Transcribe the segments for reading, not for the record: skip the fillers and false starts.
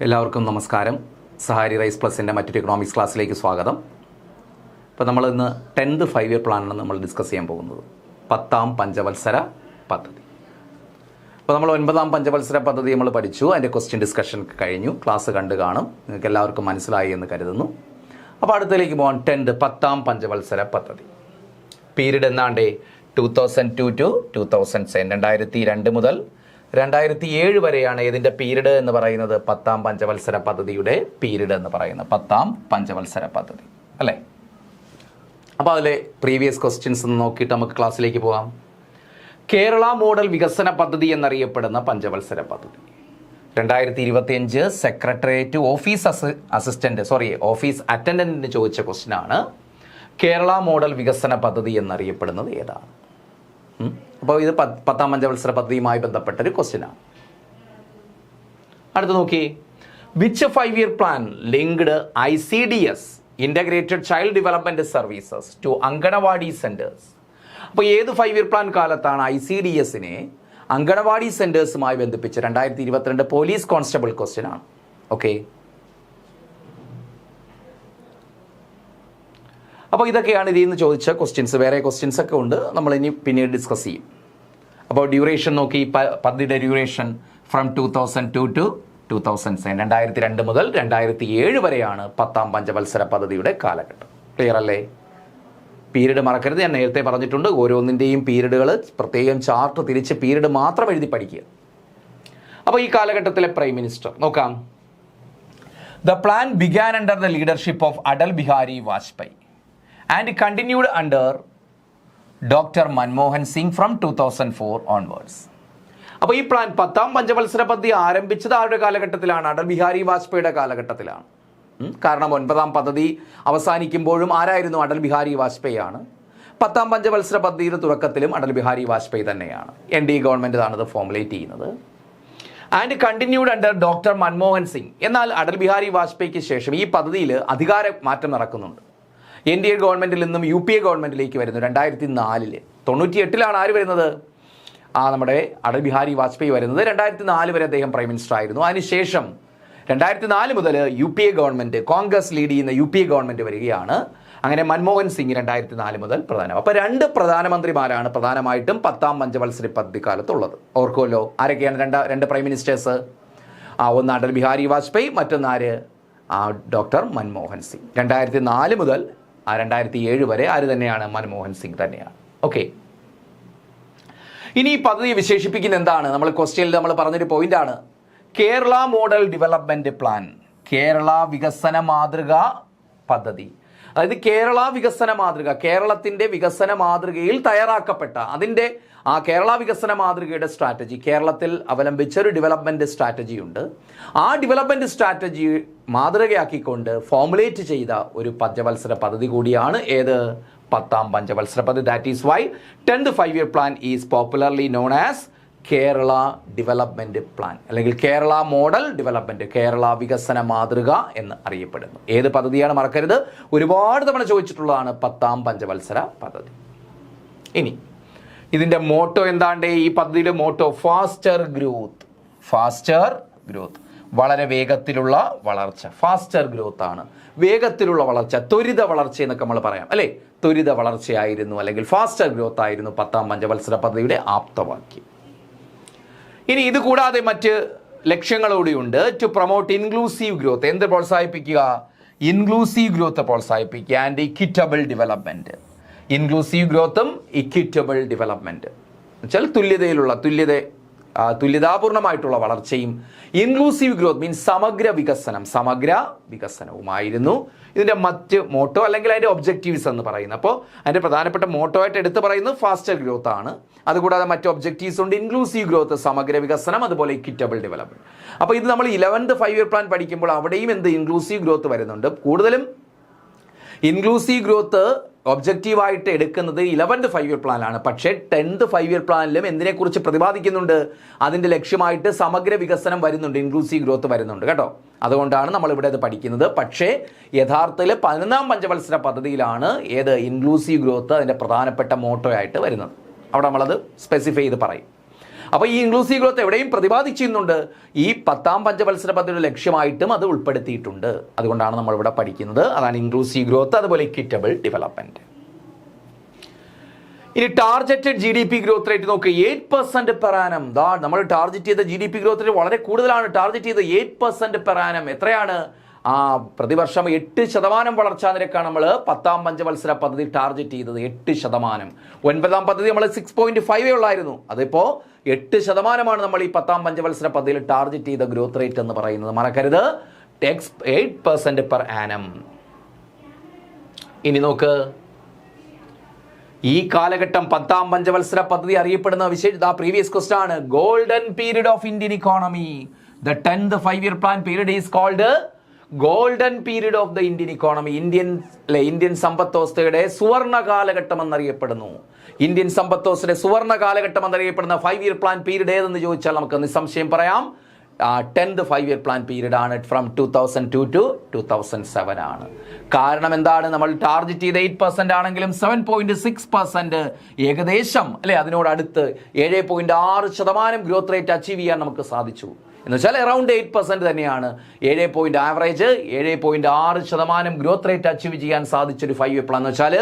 എല്ലാവർക്കും നമസ്കാരം. സഹാരി റൈസ് പ്ലസിൻ്റെ മറ്റൊരു എക്കണോമിക്സ് ക്ലാസ്സിലേക്ക് സ്വാഗതം. ഇപ്പോൾ നമ്മൾ ഇന്ന് 10th 5 ഇയർ പ്ലാനാണ് നമ്മൾ ഡിസ്കസ് ചെയ്യാൻ പോകുന്നത്. 10ാം പഞ്ചവത്സര പദ്ധതി. അപ്പോൾ നമ്മൾ 9ാം പഞ്ചവത്സര പദ്ധതി നമ്മൾ പഠിച്ചു. അതിൻ്റെ ക്വസ്റ്റ്യൻ ഡിസ്കഷൻ കഴിഞ്ഞു. ക്ലാസ് കണ്ടു കാണും. നിങ്ങൾക്ക് എല്ലാവർക്കും മനസ്സിലായി എന്ന് കരുതുന്നു. അപ്പോൾ അടുത്തതിലേക്ക് പോകാൻ 10ാം പഞ്ചവത്സര പദ്ധതി. പീരീഡ് എന്നാണ്ടേ 2002 to 2010, 2002 മുതൽ 2007 വരെയാണ് ഇതിൻ്റെ പീരീഡ് എന്ന് പറയുന്നത്. 10ാം പഞ്ചവത്സര പദ്ധതിയുടെ പീരീഡ് എന്ന് പറയുന്നത് 10ാം പഞ്ചവത്സര പദ്ധതി അല്ലേ. അപ്പോൾ അതിലെ പ്രീവിയസ് ക്വസ്റ്റ്യൻസ് ഒന്ന് നോക്കിയിട്ട് നമുക്ക് ക്ലാസ്സിലേക്ക് പോകാം. കേരള മോഡൽ വികസന പദ്ധതി എന്നറിയപ്പെടുന്ന പഞ്ചവത്സര പദ്ധതി 2025 സെക്രട്ടേറിയറ്റ് ഓഫീസ് അറ്റൻഡൻറ്റിന് ചോദിച്ച ക്വസ്റ്റ്യനാണ്. കേരള മോഡൽ വികസന പദ്ധതി എന്നറിയപ്പെടുന്നത് ഏതാണ്? അപ്പോൾ ഇത് 10ാം പഞ്ചവത്സര പദ്ധതിയുമായി ബന്ധപ്പെട്ടൊരു ക്വസ്റ്റ്യനാണ്. അടുത്ത് നോക്കി, which 5 year plan linked ICDS integrated child development services to anganwadi centres? അപ്പോൾ ഏത് 5 ഇയർ പ്ലാൻ കാലത്താണ് ICDSനെ അങ്കണവാടി സെൻറ്റേഴ്സുമായി ബന്ധിപ്പിച്ച്? 2022 പോലീസ് കോൺസ്റ്റബിൾ ക്വസ്റ്റ്യനാണ്. ഓക്കെ, അപ്പോൾ ഇതൊക്കെയാണ് ഇതിൽ നിന്ന് ചോദിച്ച ക്വസ്റ്റ്യൻസ്. വേറെ ക്വസ്റ്റ്യൻസ് ഒക്കെ ഉണ്ട്, നമ്മളിനി പിന്നീട് ഡിസ്കസ് ചെയ്യും. അപ്പോൾ ഡ്യൂറേഷൻ നോക്കി, പദ്ധതിയുടെ ഡ്യൂറേഷൻ ഫ്രം 2002 to 2007, 2002 മുതൽ 2007 വരെയാണ് 10ാം പഞ്ചവത്സര പദ്ധതിയുടെ കാലഘട്ടം. ക്ലിയർ അല്ലേ? പീരീഡ് മറക്കരുത്, ഞാൻ നേരത്തെ പറഞ്ഞിട്ടുണ്ട്. ഓരോന്നിൻ്റെയും പീരീഡുകൾ പ്രത്യേകം ചാർട്ട് തിരിച്ച് പീരീഡ് മാത്രം എഴുതി പഠിക്കുക. അപ്പോൾ ഈ കാലഘട്ടത്തിലെ പ്രൈം മിനിസ്റ്റർ നോക്കാം. The plan began under the leadership of Atal Bihari Vajpayee and continued under Dr. Manmohan Singh from 2004 onwards. അപ്പോൾ ഈ പ്ലാൻ 10ാം പഞ്ചവത്സര പദ്ധതി ആരംഭിച്ചത് ആരുടെ കാലഘട്ടത്തിലാണ്? അടൽ ബിഹാരി വാജ്പേയിയുടെ കാലഘട്ടത്തിലാണ്. കാരണം 9ാം പദ്ധതി അവസാനിക്കുമ്പോഴും ആരായിരുന്നു? അടൽ ബിഹാരി വാജ്പേയി ആണ്. 10ാം പഞ്ചവത്സര പദ്ധതിയുടെ തുടക്കത്തിലും അടൽ ബിഹാരി വാജ്പേയി തന്നെയാണ്. NDA ഗവൺമെൻറ് ആണത് ഫോമുലേറ്റ് ചെയ്യുന്നത്. And continued under doctor Manmohan Singh. എന്നാൽ അടൽ ബിഹാരി വാജ്പേയിക്ക് ശേഷം ഈ പദ്ധതിയിൽ അധികാര മാറ്റം നടക്കുന്നുണ്ട്. NDA ഗവൺമെൻറ്റിൽ നിന്നും UPA ഗവൺമെൻറ്റിലേക്ക് വരുന്നു. 2004. 98 ആര് വരുന്നത്? നമ്മുടെ അടൽ ബിഹാരി വാജ്പേയി വരുന്നത്. 2004 വരെ അദ്ദേഹം പ്രൈം മിനിസ്റ്റർ ആയിരുന്നു. അതിനുശേഷം 2004 മുതൽ UPA ഗവൺമെൻറ്, കോൺഗ്രസ് ലീഡ് ചെയ്യുന്ന UPA ഗവൺമെൻറ് വരികയാണ്. അങ്ങനെ മൻമോഹൻ സിംഗ് 2004 മുതൽ പ്രധാനം. അപ്പോൾ 2 പ്രധാനമന്ത്രിമാരാണ് പ്രധാനമായിട്ടും 10ാം പഞ്ചവത്സര പദ്ധതി കാലത്തുള്ളത്. ഓർക്കുമല്ലോ ആരൊക്കെയാണ് രണ്ട് പ്രൈം മിനിസ്റ്റേഴ്സ്? ഒന്ന് അടൽ ബിഹാരി വാജ്പേയി, മറ്റൊന്നാര്? ഡോക്ടർ മൻമോഹൻ സിംഗ്. 2004 മുതൽ 2007 വരെ ആര് തന്നെയാണ്? മൻമോഹൻ സിംഗ് തന്നെയാണ്. ഓക്കെ, ഇനി ഈ പദ്ധതി വിശേഷിപ്പിക്കുന്ന എന്താണ്? നമ്മൾ ക്വസ്റ്റ്യനിൽ നമ്മൾ പറഞ്ഞൊരു പോയിന്റാണ്. Kerala model development plan, Kerala വികസന മാതൃക പദ്ധതി. അതായത് കേരള വികസന മാതൃക, കേരളത്തിൻ്റെ വികസന മാതൃകയിൽ തയ്യാറാക്കപ്പെട്ട അതിൻ്റെ ആ കേരള വികസന മാതൃകയുടെ സ്ട്രാറ്റജി, കേരളത്തിൽ അവലംബിച്ചൊരു ഡെവലപ്മെൻറ്റ് സ്ട്രാറ്റജി ഉണ്ട്. ആ ഡെവലപ്മെൻറ്റ് സ്ട്രാറ്റജി മാതൃകയാക്കിക്കൊണ്ട് ഫോമുലേറ്റ് ചെയ്ത ഒരു പഞ്ചവത്സര പദ്ധതി കൂടിയാണ് ഏത്? 10ാം പഞ്ചവത്സര പദ്ധതി. That is why 10th 5 year plan is popularly known as Kerala development plan, അല്ലെങ്കിൽ കേരള മോഡൽ ഡെവലപ്മെൻറ്റ്, കേരള വികസന മാതൃക എന്ന് അറിയപ്പെടുന്നു. ഏത് പദ്ധതിയാണ്? മറക്കരുത്, ഒരുപാട് തവണ ചോദിച്ചിട്ടുള്ളതാണ് 10ാം പഞ്ചവത്സര പദ്ധതി. ഇനി ഇതിൻ്റെ മോട്ടോ എന്താണ്ട്? ഈ പദ്ധതിയുടെ motto faster growth. Faster growth, വളരെ വേഗത്തിലുള്ള വളർച്ച. ഫാസ്റ്റർ ഗ്രോത്ത് ആണ്, വേഗത്തിലുള്ള വളർച്ച, ത്വരിത വളർച്ച എന്നൊക്കെ നമ്മൾ പറയാം അല്ലേ. ത്വരിത വളർച്ചയായിരുന്നു, അല്ലെങ്കിൽ ഫാസ്റ്റർ ഗ്രോത്ത് ആയിരുന്നു 10ാം പഞ്ചവത്സര പദ്ധതിയുടെ ആപ്തവാക്യം. ഇനി ഇത് കൂടാതെ മറ്റ് ലക്ഷ്യങ്ങളോടെയുണ്ട്. To promote inclusive growth. എന്ത് പ്രോത്സാഹിപ്പിക്കുക? ഇൻക്ലൂസീവ് ഗ്രോത്ത് പ്രോത്സാഹിപ്പിക്കുക. And equitable development. ഇൻക്ലൂസീവ് ഗ്രോത്തും ഇക്വിറ്റബിൾ ഡെവലപ്മെൻറ്റ് എന്നുവെച്ചാൽ തുല്യതാപൂർണമായിട്ടുള്ള വളർച്ചയും. ഇൻക്ലൂസീവ് ഗ്രോത്ത് മീൻസ് സമഗ്ര വികസനവുമായിരുന്നു ഇതിൻ്റെ മറ്റ് മോട്ടോ, അല്ലെങ്കിൽ അതിൻ്റെ ഒബ്ജക്റ്റീവ്സ് എന്ന് പറയുന്നത്. അപ്പോൾ അതിൻ്റെ പ്രധാനപ്പെട്ട മോട്ടോ ആയിട്ട് എടുത്ത് പറയുന്നത് ഫാസ്റ്റർ ഗ്രോത്ത് ആണ്. അതുകൂടാതെ മറ്റ് ഒബ്ജക്റ്റീവ്സ് ഉണ്ട്. ഇൻക്ലൂസീവ് ഗ്രോത്ത്, സമഗ്ര വികസനം, അതുപോലെ ഇക്വിറ്റബിൾ ഡെവലപ്മെൻറ്റ്. അപ്പോൾ ഇത് നമ്മൾ 11th 5 ഇയർ പ്ലാൻ പഠിക്കുമ്പോൾ അവിടെയും ഇൻക്ലൂസീവ് ഗ്രോത്ത് വരുന്നുണ്ട്. കൂടുതലും ഇൻക്ലൂസീവ് ഗ്രോത്ത് ഒബ്ജക്റ്റീവായിട്ട് എടുക്കുന്നത് 11th 5 ഇയർ പ്ലാനാണ്. പക്ഷേ 10th 5 ഇയർ പ്ലാനിലും എന്തിനെക്കുറിച്ച് പ്രതിപാദിക്കുന്നുണ്ട്? അതിൻ്റെ ലക്ഷ്യമായിട്ട് സമഗ്ര വികസനം വരുന്നുണ്ട്, ഇൻക്ലൂസീവ് ഗ്രോത്ത് വരുന്നുണ്ട് കേട്ടോ. അതുകൊണ്ടാണ് നമ്മളിവിടെ ഇത് പഠിക്കുന്നത്. പക്ഷേ യഥാർത്ഥത്തിൽ 11ാം പഞ്ചവത്സര പദ്ധതിയിലാണ് ഏത്? ഇൻക്ലൂസീവ് ഗ്രോത്ത് അതിൻ്റെ പ്രധാനപ്പെട്ട മോട്ടോ ആയിട്ട് വരുന്നത്. അവിടെ നമ്മളത് സ്പെസിഫൈ ചെയ്ത് പറയും. അപ്പോൾ ഈ ഇൻക്ലൂസീവ് ഗ്രോത്ത് എവിടെയും പ്രതിപാദിച്ചിരുന്നുണ്ട്, ഈ 10ാം പഞ്ചവത്സര പദ്ധതിയുടെ ലക്ഷ്യമായിട്ടും അത് ഉൾപ്പെടുത്തിയിട്ടുണ്ട്. അതുകൊണ്ടാണ് നമ്മളിവിടെ പഠിക്കുന്നത്. അതാണ് ഇൻക്ലൂസീവ് ഗ്രോത്ത്, അതുപോലെ ഇക്വിറ്റബിൾ ഡെവലപ്മെന്റ്. ഇനി ടാർഗറ്റഡ് GDP ഗ്രോത്ത് റേറ്റ് നോക്ക്, 8% പെർ ആനം. നമ്മൾ ടാർഗറ്റ് ചെയ്ത GDP ഗ്രോത്ത് റേറ്റ് വളരെ കൂടുതലാണ്. ടാർഗറ്റ് ചെയ്ത് 8% പെർ ആനം. എത്രയാണ്? പ്രതിവർഷം 8% വളർച്ചാ നിരക്കാണ് നമ്മൾ 10ാം പഞ്ചവത്സര പദ്ധതി ടാർഗറ്റ് ചെയ്തത്. 8%. 9ാം പദ്ധതി നമ്മൾ 6.5 ഉള്ളായിരുന്നു. അതിപ്പോ 8% നമ്മൾ ഈ 10ാം പഞ്ചവത്സര പദ്ധതിയിൽ ടാർഗറ്റ് ചെയ്ത ഗ്രോത്ത് റേറ്റ് എന്ന് പറയുന്നത്. മറക്കരുത്, 8% പെർ ആനം. ഇനി നോക്ക്, ഈ കാലഘട്ടം 10ാം പഞ്ചവത്സര പദ്ധതി അറിയപ്പെടുന്ന പ്രീവിയസ് ക്വസ്റ്റൻ ആണ്, golden period of Indian economy. The 10th 5-year plan period is called golden period of the Indian economy. Indian സമ്പദ് വ്യവസ്ഥയുടെ സുവർണ കാലഘട്ടം എന്നറിയപ്പെടുന്നു. ഇന്ത്യൻ സമ്പദ് വ്യവസ്ഥയുടെ സുവർണ കാലഘട്ടം എന്നറിയപ്പെടുന്ന 5-year പ്ലാൻ പീരീഡ് ഏതെന്ന് ചോദിച്ചാൽ നമുക്ക് നിസ്സംശയം പറയാം 10th 5-year പ്ലാൻ പീരീഡ് ആണ്. ഫ്രം 2002 to 2007 ആണ്. കാരണം എന്താണ്? നമ്മൾ ടാർഗറ്റ് ചെയ്ത 8% ആണെങ്കിലും 7.6% ഏകദേശം അല്ലെ അതിനോടടുത്ത് 7.6% ഗ്രോത്ത് റേറ്റ് അച്ചീവ് ചെയ്യാൻ നമുക്ക് സാധിച്ചു. എന്ന് വെച്ചാൽ അറൗണ്ട് 8% തന്നെയാണ്. 7.6% ഗ്രോത്ത് റേറ്റ് അച്ചീവ് ചെയ്യാൻ സാധിച്ചൊരു 5-year പ്ലാൻ എന്ന് വെച്ചാൽ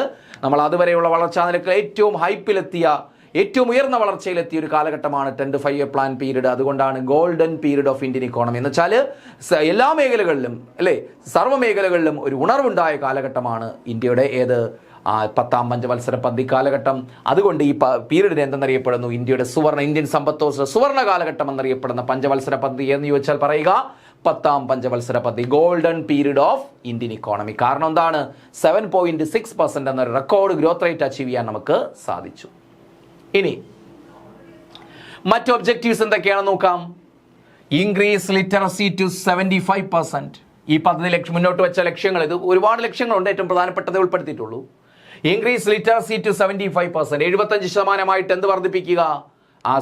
നമ്മൾ അതുവരെയുള്ള വളർച്ചാ നിരക്ക് ഏറ്റവും ഹൈപ്പിലെത്തിയ, ഏറ്റവും ഉയർന്ന വളർച്ചയിലെത്തിയ ഒരു കാലഘട്ടമാണ് 10th 5-year പ്ലാൻ പീരീഡ്. അതുകൊണ്ടാണ് golden period of Indian economy എന്ന് വെച്ചാൽ എല്ലാ മേഖലകളിലും അല്ലെ സർവ്വ മേഖലകളിലും ഒരു ഉണർവുണ്ടായ കാലഘട്ടമാണ് ഇന്ത്യയുടെ 10ാം പഞ്ചവത്സര പദ്ധതി കാലഘട്ടം. അതുകൊണ്ട് ഈ പീരീഡിനെ എന്തെന്നറിയപ്പെടുന്നു? ഇന്ത്യൻ സമ്പദ് വ്യവസ്ഥ സുവർണ കാലഘട്ടം എന്നറിയപ്പെടുന്ന പഞ്ചവത്സര പദ്ധതി എന്ന് ചോദിച്ചാൽ പറയുക 10ാം പഞ്ചവത്സര പദ്ധതി, golden period of Indian economy. കാരണം എന്താണ്? 7.6% എന്ന റെക്കോർഡ് ഗ്രോത്ത് റേറ്റ് അച്ചീവ് ചെയ്യാൻ നമുക്ക് സാധിച്ചു. ഇനി മറ്റു ഒബ്ജക്റ്റീവ്സ് എന്തൊക്കെയാണെന്ന് നോക്കാം. Increase literacy to 75%. ഈ പദ്ധതി മുന്നോട്ട് വെച്ച ലക്ഷ്യങ്ങൾ, ഇത് ഒരുപാട് ലക്ഷ്യങ്ങളുണ്ട്, ഏറ്റവും പ്രധാനപ്പെട്ടതേ ഉൾപ്പെടുത്തിയിട്ടുള്ളൂ. ഇൻക്രീസ് ലിറ്ററസി ടു 75%, 75% എന്ത് വർദ്ധിപ്പിക്കുക?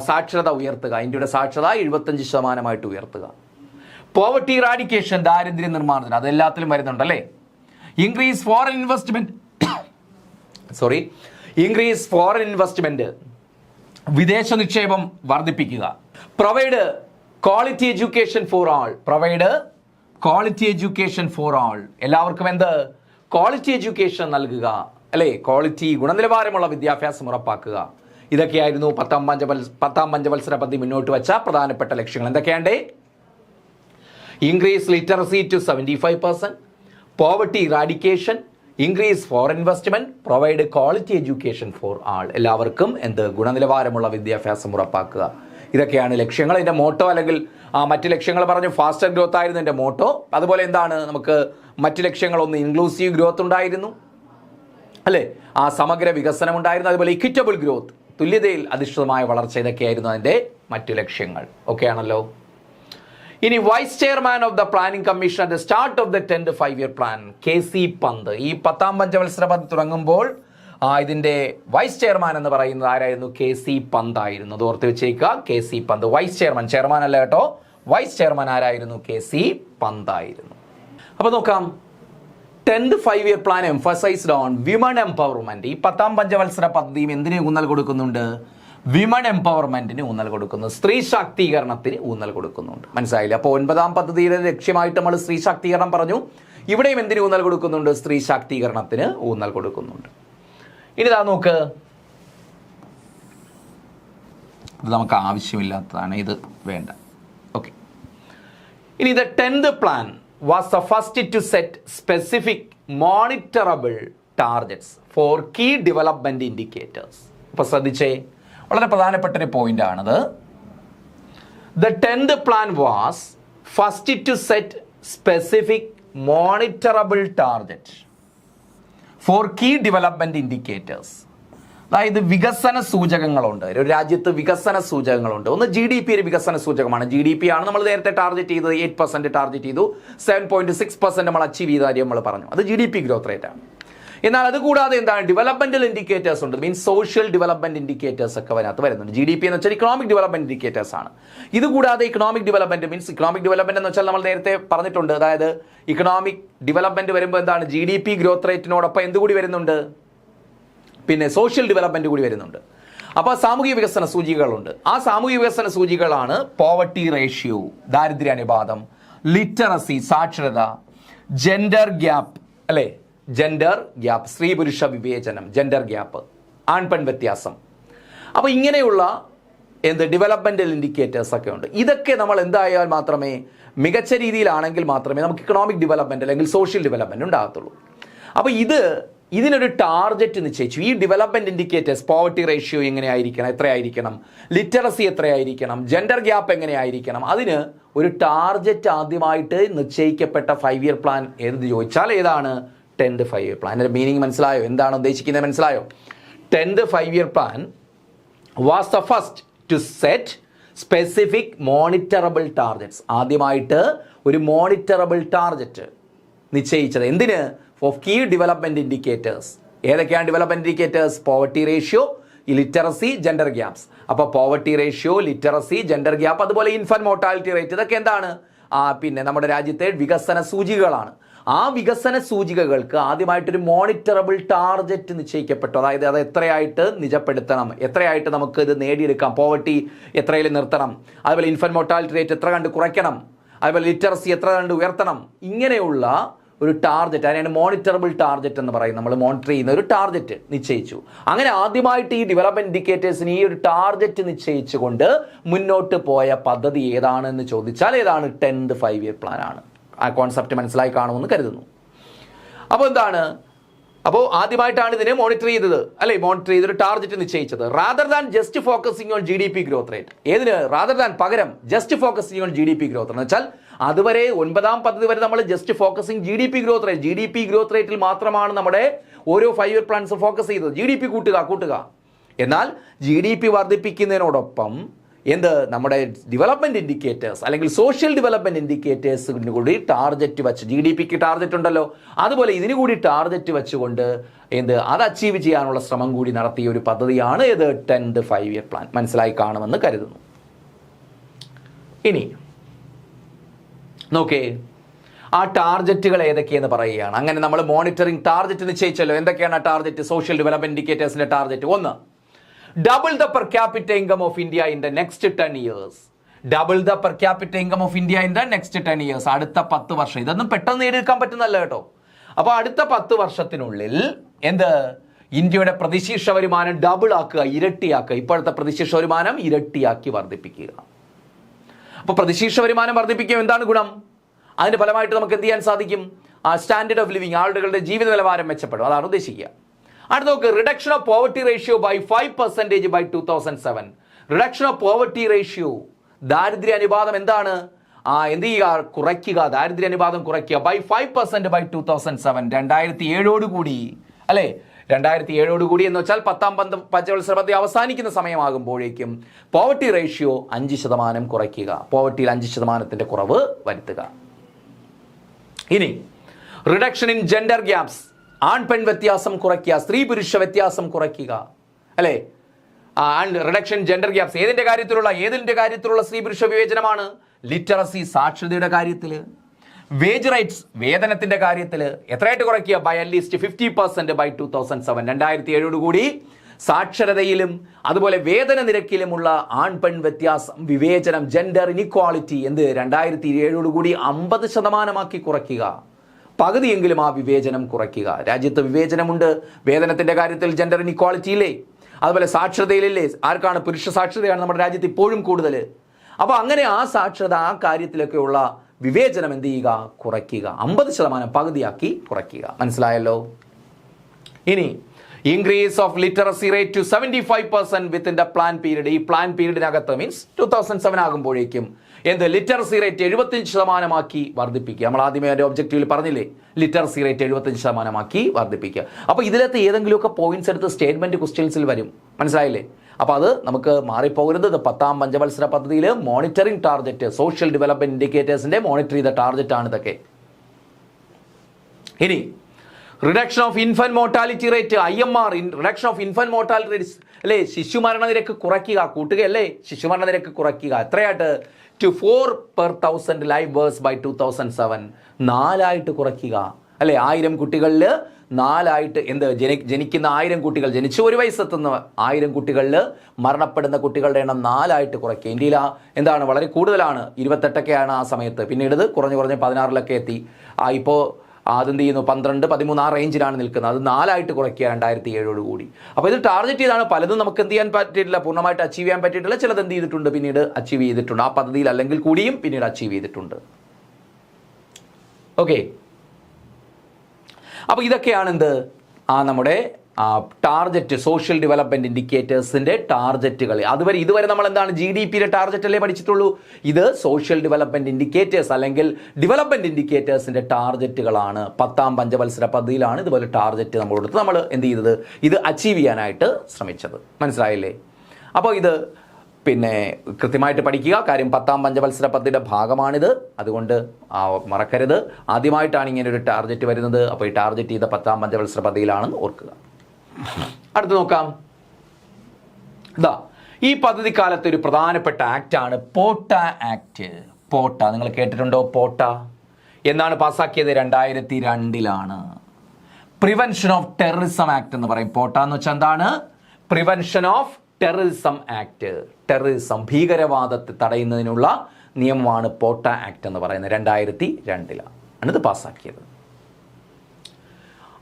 സാക്ഷരത ഉയർത്തുക. ഇന്ത്യയുടെ സാക്ഷരത 75% ഉയർത്തുക. പോവർട്ടി ഇറാഡിക്കേഷൻ, ദാരിദ്ര്യ നിർമ്മാർജ്ജനം, അതെല്ലാത്തിലും വരുന്നുണ്ട് അല്ലേ. ഇൻക്രീസ് ഫോറിൻ ഇൻവെസ്റ്റ്മെന്റ്, വിദേശ നിക്ഷേപം വർദ്ധിപ്പിക്കുക. Provide quality education for all, എല്ലാവർക്കും എന്ത്? ക്വാളിറ്റി എഡ്യൂക്കേഷൻ നൽകുക അല്ലെ, ക്വാളിറ്റി ഗുണനിലവാരമുള്ള വിദ്യാഭ്യാസം ഉറപ്പാക്കുക. ഇതൊക്കെയായിരുന്നു 10ാം പഞ്ചവത്സര പദ്ധതി മുന്നോട്ട് വെച്ച പ്രധാനപ്പെട്ട ലക്ഷ്യങ്ങൾ. എന്തൊക്കെയാണ്? Increase literacy to 75%, poverty eradication, increase foreign investment, provide quality education for all, എല്ലാവർക്കും എന്ത്? ഗുണനിലവാരമുള്ള വിദ്യാഭ്യാസം ഉറപ്പാക്കുക. ഇതൊക്കെയാണ് ലക്ഷ്യങ്ങൾ. ഇതിന്റെ മോട്ടോ അല്ലെങ്കിൽ മറ്റ് ലക്ഷ്യങ്ങൾ പറഞ്ഞു, ഫാസ്റ്റർ ഗ്രോത്ത് ആയിരുന്നു എൻ്റെ മോട്ടോ. അതുപോലെ എന്താണ് നമുക്ക് മറ്റ് ലക്ഷ്യങ്ങളൊന്ന് ഇൻക്ലൂസീവ് ഗ്രോത്ത് ഉണ്ടായിരുന്നു അല്ലേ, സമഗ്ര വികസനം ഉണ്ടായിരുന്നു. അതുപോലെ ഇക്വിറ്റബിൾ ഗ്രോത്ത്, തുല്യതയിൽ അധിഷ്ഠിതമായ വളർച്ച, ഇതൊക്കെയായിരുന്നു അതിൻ്റെ മറ്റു ലക്ഷ്യങ്ങൾ. ഓക്കെ ആണല്ലോ. ഇനി vice chairman of the planning commission at the start of the 10th 5-year plan, KC Pant. ഈ 10ാം പഞ്ചവത്സര പദ്ധതി തുടങ്ങുമ്പോൾ ഇതിന്റെ വൈസ് ചെയർമാൻ എന്ന് പറയുന്നത് ആരായിരുന്നു? KC പന്ത് ആയിരുന്നു. അത് ഓർത്ത് വെച്ചേക്കുക, KC പന്ത് വൈസ് ചെയർമാൻ അല്ല കേട്ടോ, വൈസ് ചെയർമാൻ ആരായിരുന്നു? KC പന്ത് ആയിരുന്നു. അപ്പൊ നോക്കാം, 10th 5-year plan emphasised on women empowerment. ഈ 10ാം പഞ്ചവത്സര പദ്ധതിയും എന്തിനെ ഊന്നൽ കൊടുക്കുന്നുണ്ട്? വിമൺ എംപവർമെന്റിന് ഊന്നൽ കൊടുക്കുന്നു, സ്ത്രീ ശാക്തീകരണത്തിന് ഊന്നൽ കൊടുക്കുന്നുണ്ട്. മനസ്സിലായില്ല? അപ്പോൾ 9ാം പദ്ധതിയുടെ ലക്ഷ്യമായിട്ട് നമ്മൾ സ്ത്രീ ശാക്തീകരണം പറഞ്ഞു. ഇവിടെയും എന്തിന് ഊന്നൽ കൊടുക്കുന്നുണ്ട്? സ്ത്രീ ശാക്തീകരണത്തിന് ഊന്നൽ കൊടുക്കുന്നുണ്ട്. ഇനി ഇതാ നോക്ക്, ഇത് നമുക്ക് ആവശ്യമില്ലാത്തതാണ്, ഇത് വേണ്ട. ഓക്കെ. ഇനി ഇത് 10th plan was the first to set specific monitorable targets for key development indicators. അപ്പൊ ശ്രദ്ധിച്ചേ, വളരെ പ്രധാനപ്പെട്ട ഒരു പോയിന്റ് ആണത്. The 10th plan was first to set specific monitorable target for key development indicators. അതായത് വികസന സൂചകങ്ങളുണ്ട്, ഒരു രാജ്യത്ത് വികസന സൂചകങ്ങളുണ്ട്. ഒന്ന് GDP ഒരു വികസന സൂചകമാണ്. GDP ആണ് നമ്മൾ നേരത്തെ ടാർഗറ്റ് ചെയ്തത്, 8% ടാർഗറ്റ് ചെയ്തു, 7.6% നമ്മൾ അച്ചീവ് ചെയ്ത കാര്യം നമ്മൾ പറഞ്ഞു. അത് GDP ഗ്രോത്ത് റേറ്റ് ആണ്. എന്നാൽ അതുകൂടാതെ എന്താണ്? ഡെവലപ്മെന്റൽ ഇൻഡിക്കേറ്റേഴ്സ് ഉണ്ട്, മീൻസ് സോഷ്യൽ ഡെവലപ്മെന്റ് ഇൻഡിക്കേറ്റേഴ്സ് ഒക്കെ അതിനകത്ത് വരുന്നുണ്ട്. GDP എന്ന് വെച്ചാൽ ഇക്കണോമിക് ഡെവലപ്മെന്റ് ഇൻഡിക്കേറ്റേഴ്സ് ആണ്. ഇതുകൂടാതെ economic development means economic development എന്ന് വെച്ചാൽ നമ്മൾ നേരത്തെ പറഞ്ഞിട്ടുണ്ട്. അതായത് ഇക്കണോമിക് ഡെവലപ്മെന്റ് വരുമ്പോൾ എന്താണ്? GDP ഗ്രോത്ത് റേറ്റിനോടൊപ്പം എന്തുകൂടി വരുന്നുണ്ട്? പിന്നെ സോഷ്യൽ ഡെവലപ്മെന്റ് കൂടി വരുന്നുണ്ട്. അപ്പോൾ സാമൂഹിക വികസന സൂചികകളുണ്ട്. ആ സാമൂഹിക വികസന സൂചികകളാണ് പോവർട്ടി റേഷ്യോ, ദാരിദ്ര്യ അനുപാതം, ലിറ്ററസി സാക്ഷരത, ജെൻഡർ ഗ്യാപ്പ്, അല്ലേ, ജെൻഡർ ഗ്യാപ്പ്, സ്ത്രീ പുരുഷ വിവേചനം, ജെൻഡർ ഗ്യാപ്പ്, ആൺപെൺ വ്യത്യാസം. അപ്പോൾ ഇങ്ങനെയുള്ള ഡെവലപ്മെന്റൽ ഇൻഡിക്കേറ്റേഴ്സ് ഒക്കെ ഉണ്ട്. ഇതൊക്കെ നമ്മൾ എന്തായാൽ മാത്രമേ മികച്ച രീതിയിലാണെങ്കിൽ മാത്രമേ നമുക്ക് ഇക്കണോമിക് ഡെവലപ്മെന്റ് അല്ലെങ്കിൽ സോഷ്യൽ ഡെവലപ്മെന്റ് ഉണ്ടാകത്തുള്ളൂ. അപ്പോൾ ഇതിനൊരു ടാർഗറ്റ് നിശ്ചയിച്ചു. ഈ ഡെവലപ്മെന്റ് ഇൻഡിക്കേറ്റേഴ്സ്, പോവർട്ടി റേഷ്യോ എങ്ങനെയായിരിക്കണം, എത്രയായിരിക്കണം, ലിറ്ററസി എത്രയായിരിക്കണം, ജെൻഡർ ഗ്യാപ്പ് എങ്ങനെയായിരിക്കണം, അതിന് ഒരു ടാർഗറ്റ് ആദ്യമായിട്ട് നിശ്ചയിക്കപ്പെട്ട 5 ഇയർ പ്ലാൻ ഏത് ചോദിച്ചാൽ ഏതാണ്? 10th 5 year plan. അതിൻ്റെ മീനിങ് മനസ്സിലായോ? എന്താണ് ഉദ്ദേശിക്കുന്നത് മനസ്സിലായോ? 10th 5 year plan was the first to set specific monitorable targets. ആദ്യമായിട്ട് ഒരു മോണിറ്ററബിൾ ടാർഗറ്റ് നിശ്ചയിച്ചത് എന്തിന്? For key development indicators. ഏതൊക്കെയാണ് development indicators? Poverty ratio, literacy, gender gaps. അപ്പോൾ poverty ratio, literacy, gender gap, അതുപോലെ ഇൻഫന്റ് മോർട്ടാലിറ്റി റേറ്റ്, ഇതൊക്കെ എന്താണ്? പിന്നെ നമ്മുടെ രാജ്യത്തെ വികസന സൂചികകളാണ്. ആ വികസന സൂചികകൾക്ക് ആദ്യമായിട്ടൊരു മോണിറ്ററബിൾ ടാർഗറ്റ് നിശ്ചയിക്കപ്പെട്ടു. അതായത് അത് എത്രയായിട്ട് നിജപ്പെടുത്തണം, എത്രയായിട്ട് നമുക്ക് ഇത് നേടിയെടുക്കാം, പോവർട്ടി എത്രയിൽ നിർത്തണം, അതുപോലെ ഇൻഫന്റ് മോർട്ടാലിറ്റി റേറ്റ് എത്ര കണ്ട് കുറയ്ക്കണം, അതുപോലെ ലിറ്ററസി എത്ര കണ്ട് ഉയർത്തണം. ഇങ്ങനെയുള്ള ഒരു ടാർഗറ്റ്, അതിനാണ് മോണിറ്ററബിൾ ടാർഗറ്റ് എന്ന് പറയും. നമ്മൾ മോണിറ്റർ ചെയ്യുന്ന ഒരു ടാർഗറ്റ് നിശ്ചയിച്ചു. അങ്ങനെ ആദ്യമായിട്ട് ഈ ഡെവലപ്മെന്റ് ഇൻഡിക്കേറ്റേഴ്സിന് ഈ ഒരു ടാർഗറ്റ് നിശ്ചയിച്ചുകൊണ്ട് മുന്നോട്ട് പോയ പദ്ധതി ഏതാണെന്ന് ചോദിച്ചാൽ ഏതാണ്? 10th 5 ഇയർ പ്ലാൻ ആണ്. ആ കോൺസെപ്റ്റ് മനസ്സിലായി കാണുമെന്ന് കരുതുന്നു. അപ്പോൾ എന്താണ്? അപ്പോൾ ആദ്യമായിട്ടാണ് ഇതിനെ മോണിറ്റർ ചെയ്തത്, അല്ലെ, മോണിറ്റർ ചെയ്തൊരു ടാർഗറ്റ് നിശ്ചയിച്ചത്. Rather than just focusing on GDP growth rate. ഏതിന്? റാദർ ദാൻ, പകരം just focusing on GDP growth എന്ന് വെച്ചാൽ അതുവരെ 9ാം പദ്ധതി വരെ നമ്മൾ just focusing GDP growth rate, GDP growth റേറ്റിൽ മാത്രമാണ് നമ്മുടെ ഓരോ 5 ഇയർ പ്ലാൻസ് ഫോക്കസ് ചെയ്തത്. GDP കൂട്ടുക. എന്നാൽ GDP വർദ്ധിപ്പിക്കുന്നതിനോടൊപ്പം നമ്മുടെ ഡെവലപ്മെന്റ് ഇൻഡിക്കേറ്റേഴ്സ് അല്ലെങ്കിൽ സോഷ്യൽ ഡെവലപ്മെന്റ് ഇൻഡിക്കേറ്റേഴ്സിന് കൂടി ടാർഗറ്റ് വെച്ച്, GDPക്ക് ടാർഗറ്റ് ഉണ്ടല്ലോ, അതുപോലെ ഇതിന് കൂടി ടാർഗറ്റ് വെച്ചുകൊണ്ട് അത് അച്ചീവ് ചെയ്യാനുള്ള ശ്രമം കൂടി നടത്തിയ ഒരു പദ്ധതിയാണ് 10th 5 ഇയർ പ്ലാൻ. മനസ്സിലായി കാണുമെന്ന് കരുതുന്നു. ഇനി നോക്കേ, ആ ടാർഗറ്റുകൾ ഏതൊക്കെയെന്ന് പറയുകയാണ്. അങ്ങനെ നമ്മൾ മോണിറ്ററിംഗ് ടാർഗറ്റ് നിശ്ചയിച്ചല്ലോ. എന്തൊക്കെയാണ് ആ ടാർഗറ്റ്? സോഷ്യൽ ഡെവലപ്മെന്റ് ഇൻഡിക്കേറ്റേഴ്സിന്റെ target. 1, double the per capita income of India in the next 10 years. Double the per capita income of India in the next 10 years. അടുത്ത 10 വർഷം. ഇതൊന്നും പെട്ടെന്ന് നേടിയെടുക്കാൻ പറ്റുന്നല്ല കേട്ടോ. അപ്പോൾ അടുത്ത 10 വർഷത്തിനുള്ളിൽ ഇന്ത്യയുടെ പ്രതിശീർഷ വരുമാനം ഡബിൾ ആക്കുക, ഇരട്ടിയാക്കുക. ഇപ്പോഴത്തെ പ്രതിശീർഷ വരുമാനം ഇരട്ടിയാക്കി വർദ്ധിപ്പിക്കുക. അപ്പോൾ പ്രതിശീർഷ വരുമാനം വർദ്ധിപ്പിക്കുക എന്താണ് ഗുണം? അതിന്റെ ഫലമായിട്ട് നമുക്ക് എന്ത് ചെയ്യാൻ സാധിക്കും? ആ സ്റ്റാൻഡേർഡ് ഓഫ് ലിവിങ്, ആളുകളുടെ ജീവിത നിലവാരം മെച്ചപ്പെടും. അതാണ് ഉദ്ദേശിക്കുക. അടുത്ത നോക്ക്, reduction of poverty ratio by 5% by 2007. Reduction of poverty ratio, ദാരിദ്ര്യ അനുപാതം എന്താണ്? എന്ത് ചെയ്യുക? കുറയ്ക്കുക. ദാരിദ്ര്യ അനുപാതം കുറയ്ക്കുക ബൈ 5% ബൈ 2007. 2007 കൂടി, അല്ലേ, 2007 കൂടി എന്ന് വെച്ചാൽ 10ാം പഞ്ചവത്സര പദ്ധതി അവസാനിക്കുന്ന സമയമാകുമ്പോഴേക്കും പോവർട്ടി റേഷ്യോ 5% കുറയ്ക്കുക. പോവർട്ടിയിൽ 5% കുറവ് വരുത്തുക. ഇനി റിഡക്ഷൻ ഇൻ ജെൻഡർ ഗ്യാപ്സ്, ആൺപെൺ വ്യത്യാസം കുറയ്ക്കുക, സ്ത്രീ പുരുഷ വ്യത്യാസം കുറയ്ക്കുക, അല്ലേ. റിഡക്ഷൻ ജെൻഡർ ഗ്യാപ്സ് ഏതിന്റെ കാര്യത്തിലുള്ള സ്ത്രീ പുരുഷ വിവേചനമാണ്? ലിറ്ററസി, സാക്ഷരതയുടെ കാര്യത്തിൽ. വേജ് റൈറ്റ്സ്, വേതനത്തിന്റെ കാര്യത്തിൽ എത്രയായിട്ട് കുറയ്ക്കുക? By at least 50% by 2007. 2007 കൂടി സാക്ഷരതയിലും അതുപോലെ വേതന നിരക്കിലുമുള്ള ആൺപെൺ വ്യത്യാസം, വിവേചനം, ജെൻഡർ ഇനിക്വാളിറ്റി 2007 കൂടി 50% കുറയ്ക്കുക. പകുതിയെങ്കിലും ആ വിവേചനം കുറയ്ക്കുക. രാജ്യത്ത് വിവേചനമുണ്ട്, വേതനത്തിന്റെ കാര്യത്തിൽ ജെൻഡർ ഇനിക്വാളിറ്റി ഇല്ലേ, അതുപോലെ സാക്ഷരതയിലില്ലേ. ആർക്കാണ്? പുരുഷ സാക്ഷരതയാണ് നമ്മുടെ രാജ്യത്ത് ഇപ്പോഴും കൂടുതൽ. അപ്പോൾ അങ്ങനെ ആ സാക്ഷരത, ആ കാര്യത്തിലൊക്കെയുള്ള വിവേചനം എന്ത് ചെയ്യുക? കുറയ്ക്കുക. 50% പകുതിയാക്കി കുറയ്ക്കുക. മനസ്സിലായല്ലോ? ഇനി increase of literacy rate to 75% within the plan period. ഈ പ്ലാൻ പീരീഡിനകത്ത് മീൻസ് 2007 ആകുമ്പോഴേക്കും ലിറ്ററസി റേറ്റ് 75% വർദ്ധിപ്പിക്കുക. നമ്മൾ ആദ്യമേ ഒരു ഒബ്ജക്റ്റീവിൽ പറഞ്ഞില്ലേ, ലിറ്ററസി റേറ്റ് 75% വർദ്ധിപ്പിക്കുക. അപ്പോൾ ഇതിലത്തെ ഏതെങ്കിലുമൊക്കെ പോയിന്റ്സ് എടുത്ത് സ്റ്റേറ്റ്മെന്റ് ക്വസ്റ്റ്യൻസിൽ വരും. മനസ്സിലായില്ലേ? അപ്പോൾ അത് നമുക്ക് മാറിപ്പോകരുത്. 10ാം പഞ്ചവത്സര പദ്ധതിയിൽ മോണിറ്ററിംഗ് ടാർഗറ്റ്, സോഷ്യൽ ഡെവലപ്മെന്റ് ഇൻഡിക്കേറ്റേഴ്സിന്റെ മോണിറ്റർ ചെയ്ത ടാർഗറ്റ് ആണ് ഇതൊക്കെ. ഇനി reduction of infant mortality rate, IMR, reduction of infant mortality rate, അല്ലേ, ശിശുമരണ നിരക്ക് കുറയ്ക്കുക, കൂട്ടുകയല്ലേ, ശിശുമരണ നിരക്ക് കുറയ്ക്കുക. എത്രയായിട്ട്? to 4 per 1000 live births by 2007. 4 കുറയ്ക്കുക, അല്ലെ. 1000 കുട്ടികളിൽ 4ആയിട്ട് ജനിക്കുന്ന 1000 കുട്ടികൾ, ജനിച്ച് 1 വയസ്സെത്തുന്ന 1000 കുട്ടികളിൽ മരണപ്പെടുന്ന കുട്ടികളുടെ എണ്ണം 4ആയിട്ട് കുറയ്ക്കുക. ഇന്ത്യയിൽ എന്താണ് വളരെ കൂടുതലാണ്, 28ഒക്കെയാണ് ആ സമയത്ത്. പിന്നീട് ഇത് കുറഞ്ഞ് 16ലൊക്കെ എത്തി. ഇപ്പോൾ അതെന്ത് ചെയ്യുന്നു, 12, 13 ആ റേഞ്ചിലാണ് നിൽക്കുന്നത്. അത് 4ആയിട്ട് കുറയ്ക്കുക 2007 കൂടി. അപ്പോൾ ഇത് ടാർഗറ്റ് ചെയ്താണ്. പലതും നമുക്ക് എന്ത് ചെയ്യാൻ പറ്റിയിട്ടില്ല, പൂർണ്ണമായിട്ട് അച്ചീവ് ചെയ്യാൻ പറ്റിയിട്ടില്ല. ചിലത് എന്ത് ചെയ്തിട്ടുണ്ട്, പിന്നീട് അച്ചീവ് ചെയ്തിട്ടുണ്ട്. ആ പദ്ധതിയിൽ അല്ലെങ്കിൽ കൂടിയും പിന്നീട് അച്ചീവ് ചെയ്തിട്ടുണ്ട്. ഓക്കെ, അപ്പോൾ ഇതൊക്കെയാണ് എന്ത് നമ്മുടെ ടാർഗറ്റ്, സോഷ്യൽ ഡെവലപ്മെന്റ് ഇൻഡിക്കേറ്റേഴ്സിന്റെ ടാർഗറ്റുകൾ. ഇതുവരെ നമ്മൾ എന്താണ് GDPയുടെ ടാർഗറ്റ് അല്ലേ പഠിച്ചിട്ടുള്ളൂ. ഇത് സോഷ്യൽ ഡെവലപ്മെന്റ് ഇൻഡിക്കേറ്റേഴ്സ് അല്ലെങ്കിൽ ഡെവലപ്മെന്റ് ഇൻഡിക്കേറ്റേഴ്സിന്റെ ടാർഗറ്റുകളാണ്. 10ാം പഞ്ചവത്സര പദ്ധതിയിലാണ് ഇതുപോലെ ടാർഗറ്റ് നമ്മൾ കൊടുത്ത് നമ്മൾ എന്ത് ചെയ്തത്, ഇത് അച്ചീവ് ചെയ്യാനായിട്ട് ശ്രമിച്ചത്. മനസ്സിലായില്ലേ? അപ്പോൾ ഇത് പിന്നെ കൃത്യമായിട്ട് പഠിക്കുക. കാര്യം 10ാം പഞ്ചവത്സര പദ്ധതിയുടെ ഭാഗമാണിത്, അതുകൊണ്ട് മറക്കരുത്. ആദ്യമായിട്ടാണ് ഇങ്ങനെ ഒരു ടാർഗറ്റ് വരുന്നത്. അപ്പോൾ ഈ ടാർഗറ്റ് ചെയ്ത 10ാം പഞ്ചവത്സര പദ്ധതിയിലാണെന്ന് ഓർക്കുക. അടുത്ത് നോക്കാം. ഈ പദ്ധതി കാലത്ത് ഒരു പ്രധാനപ്പെട്ട ആക്റ്റാണ് പോട്ട ആക്ട്. പോട്ട നിങ്ങൾ കേട്ടിട്ടുണ്ടോ? പോട്ട എന്നാണ് പാസ്സാക്കിയത്? 2002 പ്രിവെൻഷൻ ഓഫ് ടെററിസം ആക്ട് എന്ന് പറയും. പോട്ട എന്ന് വെച്ചാൽ എന്താണ്? Prevention of terrorism act. Terrorism, ഭീകരവാദത്തെ തടയുന്നതിനുള്ള നിയമമാണ് പോട്ട ആക്ട് എന്ന് പറയുന്നത്. 2002 ഇത് പാസ്സാക്കിയത്.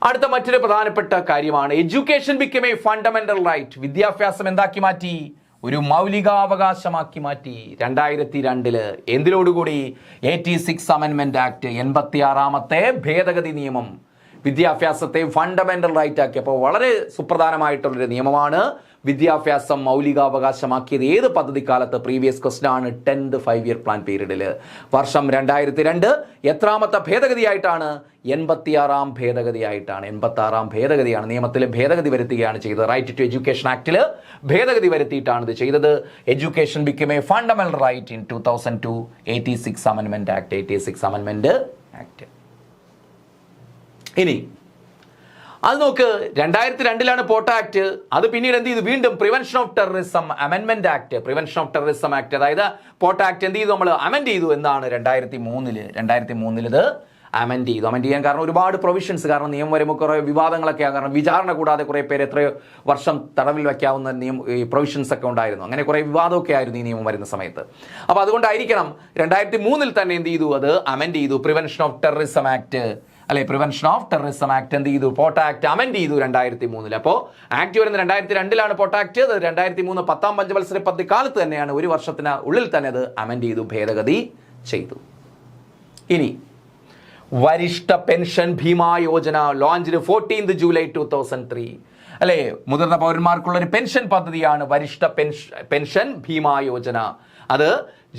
അടുത്ത മറ്റൊരു പ്രധാനപ്പെട്ട കാര്യമാണ് education become a fundamental right. വിദ്യാഭ്യാസം എന്താക്കി മാറ്റി? ഒരു മൗലികാവകാശമാക്കി മാറ്റി. 2002 എന്തിനോടുകൂടി? 86 അമെൻമെന്റ് ആക്ട്, 86ാമത്തെ ഭേദഗതി നിയമം വിദ്യാഭ്യാസത്തെ ഫണ്ടമെന്റൽ റൈറ്റ് ആക്കി. അപ്പോൾ വളരെ സുപ്രധാനമായിട്ടുള്ളൊരു നിയമമാണ്. വിദ്യാഭ്യാസം മൗലികാവകാശമാക്കിയത് ഏത് പദ്ധതി കാലത്ത്? പ്രീവിയസ് ക്വസ്റ്റൻ ആണ്. 10th 5-year പ്ലാൻ പീരീഡിൽ. വർഷം 2002 എത്രാമത്തെ ഭേദഗതിയായിട്ടാണ്? 86ാം ഭേദഗതിയായിട്ടാണ്. 86ാം ഭേദഗതിയാണ്. നിയമത്തിൽ ഭേദഗതി വരുത്തുകയാണ് ചെയ്തത്. റൈറ്റ് ടു എഡ്യൂക്കേഷൻ ആക്ടിൽ ഭേദഗതി വരുത്തിയിട്ടാണ് ഇത് ചെയ്തത്. Education become a fundamental right in 2002 86 അമെൻമെന്റ് ആക്ട്. 86 അമെൻമെന്റ് ആക്ട്. ഇനി അത് നോക്ക്, 2002 പോട്ട ആക്ട്. അത് പിന്നീട് എന്ത് ചെയ്തു? വീണ്ടും പ്രിവെൻഷൻ ഓഫ് ടെററിസം അമെൻമെന്റ് act. Prevention of terrorism act, അതായത് പോട്ട ആക്ട് എന്ത് ചെയ്തു? നമ്മൾ അമെൻഡ് ചെയ്തു. എന്താണ്? 2003 ഇത് അമെൻഡ് ചെയ്തു. അമെൻഡ് ചെയ്യാൻ കാരണം ഒരുപാട് പ്രൊവിഷൻസ്. കാരണം നിയമം വരുമ്പോൾ കുറേ വിവാദങ്ങളൊക്കെ, കാരണം വിചാരണ കൂടാതെ കുറേ പേര് എത്രയോ വർഷം തടവിൽ വയ്ക്കാവുന്ന ഈ പ്രൊവിഷൻസ് ഒക്കെ ഉണ്ടായിരുന്നു. അങ്ങനെ കുറേ വിവാദമൊക്കെ ആയിരുന്നു ഈ നിയമം വരുന്ന സമയത്ത്. അപ്പോൾ അതുകൊണ്ടായിരിക്കണം 2003 തന്നെ എന്ത് ചെയ്തു? അത് അമെൻഡ് ചെയ്തു. പ്രിവെൻഷൻ ഓഫ് ടെററിസം ആക്ട് അല്ലെ, പ്രിവെൻഷൻ ഓഫ് ടെററിസം ആക്ട് എന്ത് ചെയ്തു? പോട്ട ആക്ട് അമെൻഡ് ചെയ്തു 2003. അപ്പോൾ ആക്ട് വരുന്നത് 2002 പോട്ട ആക്ട്. 2003 10ാം പഞ്ചവത്സര പദ്ധതി കാലത്ത് തന്നെയാണ്, ഒരു വർഷത്തിന് ഉള്ളിൽ തന്നെ അത് അമെൻഡ് ചെയ്തു, ഭേദഗതി ചെയ്തു. ഇനി Varishtha pension Bima Yojana launch 14th July 2003. അല്ലെ, മുതിർന്ന പൗരന്മാർക്കുള്ള ഒരു പെൻഷൻ പദ്ധതിയാണ് വരിഷ്ഠ പെൻഷൻ ഭീമാ യോജന. അത്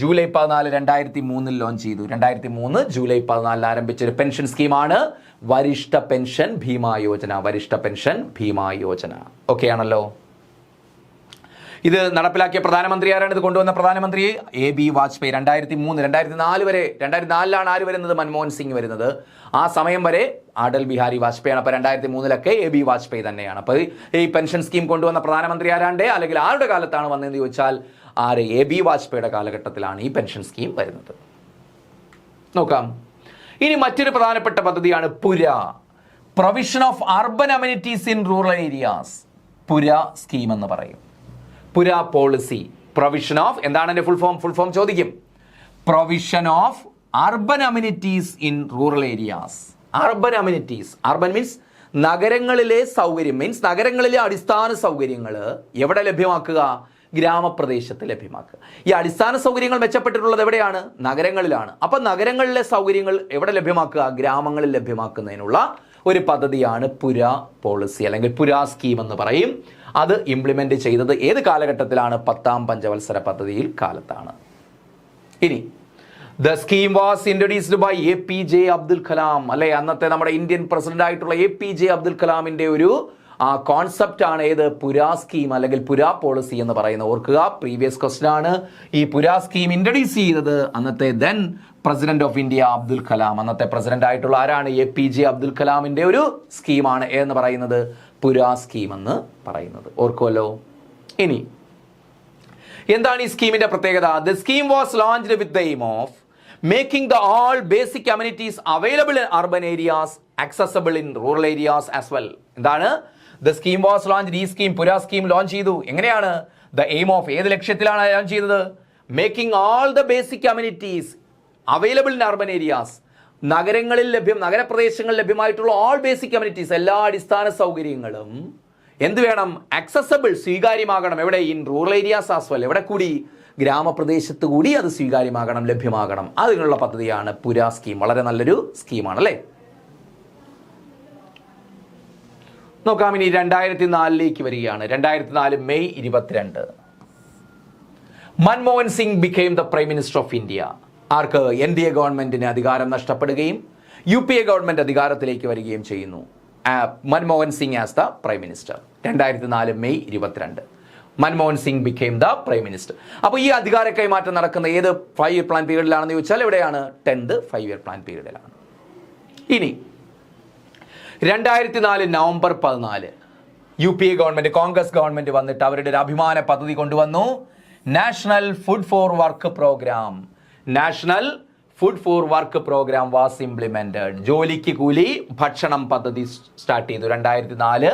ജൂലൈ 14, 2003 ലോഞ്ച് ചെയ്തു. 2003 ജൂലൈ 14 ആരംഭിച്ച ഒരു പെൻഷൻ സ്കീമാണ് Varishtha pension Bima Yojana. Varishtha pension Bima Yojana. Okay ആണല്ലോ? ഇത് നടപ്പിലാക്കിയ പ്രധാനമന്ത്രി ആരാണ്? ഇത് കൊണ്ടുവന്ന പ്രധാനമന്ത്രി AB വാജ്പേയി. 2003 2004 വരെ, 2004 ആര് വരുന്നത്? മൻമോഹൻ സിംഗ് വരുന്നത്. ആ സമയം വരെ അടൽ ബിഹാരി വാജ്പേയിയാണ്. അപ്പോൾ 2003 AB വാജ്പേയി തന്നെയാണ്. അപ്പോൾ ഈ പെൻഷൻ സ്കീം കൊണ്ടുവന്ന പ്രധാനമന്ത്രി ആരാണ്ട്, അല്ലെങ്കിൽ ആരുടെ കാലത്താണ് വന്നതെന്ന് ചോദിച്ചാൽ AB വാജ്പേയിയുടെ കാലഘട്ടത്തിലാണ് ഈ പെൻഷൻ സ്കീം വരുന്നത്. നോക്കാം. ഇനി മറ്റൊരു പ്രധാനപ്പെട്ട പദ്ധതിയാണ് പുര, provision of urban amenities in rural areas. പുര സ്കീം എന്ന് പറയും. പുര പോളിസി, പ്രൊവിഷൻ ഓഫ്, എന്താണ് എൻ്റെ ഫുൾ ഫോം ചോദിക്കും. Provision of urban amenities in rural areas. Urban amenities, urban means നഗരങ്ങളിലെ സൗകര്യം, മീൻസ് നഗരങ്ങളിലെ അടിസ്ഥാന സൗകര്യങ്ങൾ എവിടെ ലഭ്യമാക്കുക? ഗ്രാമപ്രദേശത്ത് ലഭ്യമാക്കുക. ഈ അടിസ്ഥാന സൗകര്യങ്ങൾ മെച്ചപ്പെട്ടിട്ടുള്ളത് എവിടെയാണ്? നഗരങ്ങളിലാണ്. അപ്പം നഗരങ്ങളിലെ സൗകര്യങ്ങൾ എവിടെ ലഭ്യമാക്കുക? ഗ്രാമങ്ങളിൽ ലഭ്യമാക്കുന്നതിനുള്ള ഒരു പദ്ധതിയാണ് പുര പോളിസി അല്ലെങ്കിൽ പുര സ്കീം എന്ന് പറയും. അത് ഇംപ്ലിമെന്റ് ചെയ്തത് ഏത് കാലഘട്ടത്തിലാണ്? 10ാം പഞ്ചവത്സര പദ്ധതിയിൽ കാലത്താണ്. ഇനി the scheme was introduced by APJ Abdul Kalam. അല്ലെ, അന്നത്തെ നമ്മുടെ ഇന്ത്യൻ പ്രസിഡന്റ് ആയിട്ടുള്ള APJ അബ്ദുൽ കലാമിന്റെ ഒരു കോൺസെപ്റ്റ് ആണ് ഏത്? പുര സ്കീം അല്ലെങ്കിൽ പുര പോളിസി എന്ന് പറയുന്നത്. ഓർക്കുക, പ്രീവിയസ് ക്വസ്റ്റൻ ആണ്. ഈ പുര സ്കീം ഇൻട്രൊഡ്യൂസ് ചെയ്തത് അന്നത്തെ then president of India Abdul Kalam. അന്നത്തെ പ്രസിഡന്റ് ആയിട്ടുള്ള ആരാണ്? APJ അബ്ദുൽ കലാമിന്റെ ഒരു സ്കീമാണ് എന്ന് പറയുന്നത് പുര സ്കീം എന്ന് പറയുന്നത്. ഓർക്കുമല്ലോ? ഇനി എന്താണ് ഈ സ്കീമിന്റെ പ്രത്യേകത? The scheme was launched with the aim of making the all basic amenities available in urban areas accessible in rural areas as well. എന്താണ്? The scheme was launched. ഈ സ്കീം പുരാ സ്കീം ലോഞ്ച് ചെയ്തു. എങ്ങനെയാണ്? The aim of ഏത് ലക്ഷ്യത്തിലാണ് launch ചെയ്തത്? Making all the basic amenities available in urban areas. നഗരങ്ങളിൽ നഗരപ്രദേശങ്ങളിൽ ലഭ്യമായിട്ടുള്ള all basic amenities, എല്ലാ അടിസ്ഥാന സൗകര്യങ്ങളും എന്ത് വേണം? accessible, സ്വീകാര്യമാകണം. എവിടെ? in rural areas as well. എവിടെ കൂടി? ഗ്രാമപ്രദേശത്ത് കൂടി അത് സ്വീകാര്യമാകണം, ലഭ്യമാകണം. അതിനുള്ള പദ്ധതിയാണ് പുരാ സ്കീം. വളരെ നല്ലൊരു സ്കീമാണ് അല്ലേ? നോക്കാം ഇനി 2004 വരികയാണ്. 2004 May 22 Manmohan Singh became the Prime Minister of India. Arc? NDA ഗവൺമെന്റിന് അധികാരം നഷ്ടപ്പെടുകയും UPA ഗവൺമെന്റ് അധികാരത്തിലേക്ക് വരികയും ചെയ്യുന്നു. Manmohan Singh as the prime minister. 2004 May 22 Manmohan Singh became the Prime Minister. അപ്പോൾ ഈ അധികാര കൈമാറ്റം നടക്കുന്ന ഏത് 5 year പ്ലാൻ പീരീഡിലാണെന്ന് ചോദിച്ചാൽ എവിടെയാണ്? 10th 5 year പ്ലാൻ പീരീഡിലാണ്. ഇനി 2004 November 14 UPA government, Congress government വന്നിട്ട് അവരുടെ ഒരു അഭിമാന പദ്ധതി കൊണ്ടുവന്നു. National food for work programme. National food for work programme was implemented. ജോലിക്ക് കൂലി ഭക്ഷണം പദ്ധതി സ്റ്റാർട്ട് ചെയ്തു. 2004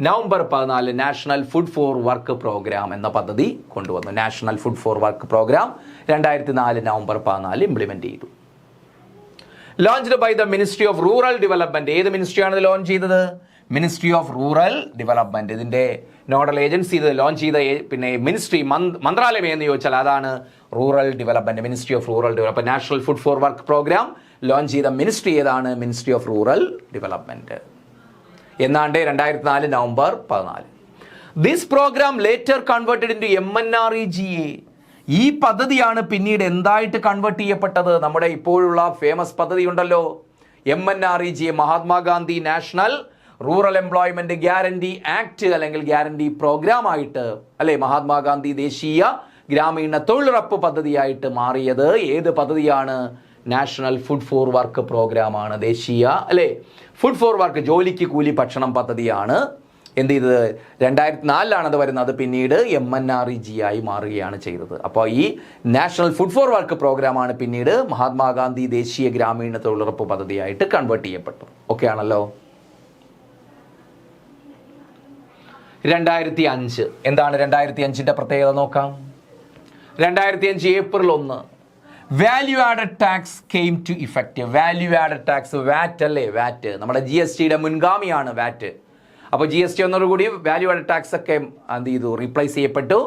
November 14 national food for work programme എന്ന പദ്ധതി കൊണ്ടുവന്നു. National food for work programme 2004 November 14 implement ചെയ്തു. Launched by the ministry of rural development. ഏത് മിനിസ്ട്രിയാണ് ഇത് ലോഞ്ച് ചെയ്തത്? Ministry of rural development. ഇതിന്റെ നോഡൽ ഏജൻസി ഇത് ലോഞ്ച് ചെയ്ത പിന്നെ മിനിസ്ട്രി മന്ത്രാലയം എന്ന് ചോദിച്ചാൽ അതാണ് rural development, ministry of rural development. National food for work programme launch ചെയ്ത മിനിസ്ട്രി ഏതാണ്? Ministry of rural development. എന്നാണ്ട് 2004 November 14. This programme later converted into MNREGA. ഈ പദ്ധതിയാണ് പിന്നീട് എന്തായിട്ട് കൺവേർട്ട് ചെയ്യപ്പെട്ടത്? നമ്മുടെ ഇപ്പോഴുള്ള ഫേമസ് പദ്ധതി ഉണ്ടല്ലോ, MNREGA, Mahatma Gandhi national rural employment guarantee act അല്ലെങ്കിൽ ഗ്യാരണ്ടി പ്രോഗ്രാം ആയിട്ട് അല്ലെ, മഹാത്മാഗാന്ധി ദേശീയ ഗ്രാമീണ തൊഴിലുറപ്പ് പദ്ധതിയായിട്ട് മാറിയത് ഏത് പദ്ധതിയാണ്? National food for work programme ആണ്. ദേശീയ അല്ലെ ഫുഡ് ഫോർ വർക്ക്, ജോലിക്ക് കൂലി ഭക്ഷണം പദ്ധതിയാണ്. എന്ത് ചെയ്തത്? 2004 അത് വരുന്നത്. പിന്നീട് MNREGA ആയി മാറുകയാണ് ചെയ്തത്. അപ്പോൾ ഈ national food for work programme ആണ് പിന്നീട് മഹാത്മാഗാന്ധി ദേശീയ ഗ്രാമീണ തൊഴിലുറപ്പ് പദ്ധതിയായിട്ട് കൺവേർട്ട് ചെയ്യപ്പെട്ടു. ഓക്കെ ആണല്ലോ? 2005 എന്താണ് 2005ന്റെ പ്രത്യേകത നോക്കാം. 2005 April 1 value added tax came to effect. Value added tax, VAT അല്ലേ? വാറ്റ് നമ്മുടെ GSTയുടെ മുൻഗാമിയാണ് വാറ്റ്. അപ്പോൾ GST ഒന്നോടുകൂടി വാല്യൂ ആഡഡ് ടാക്സ് ഒക്കെ എന്ത് ചെയ്തു? റീപ്ലേസ് ചെയ്യപ്പെട്ടു.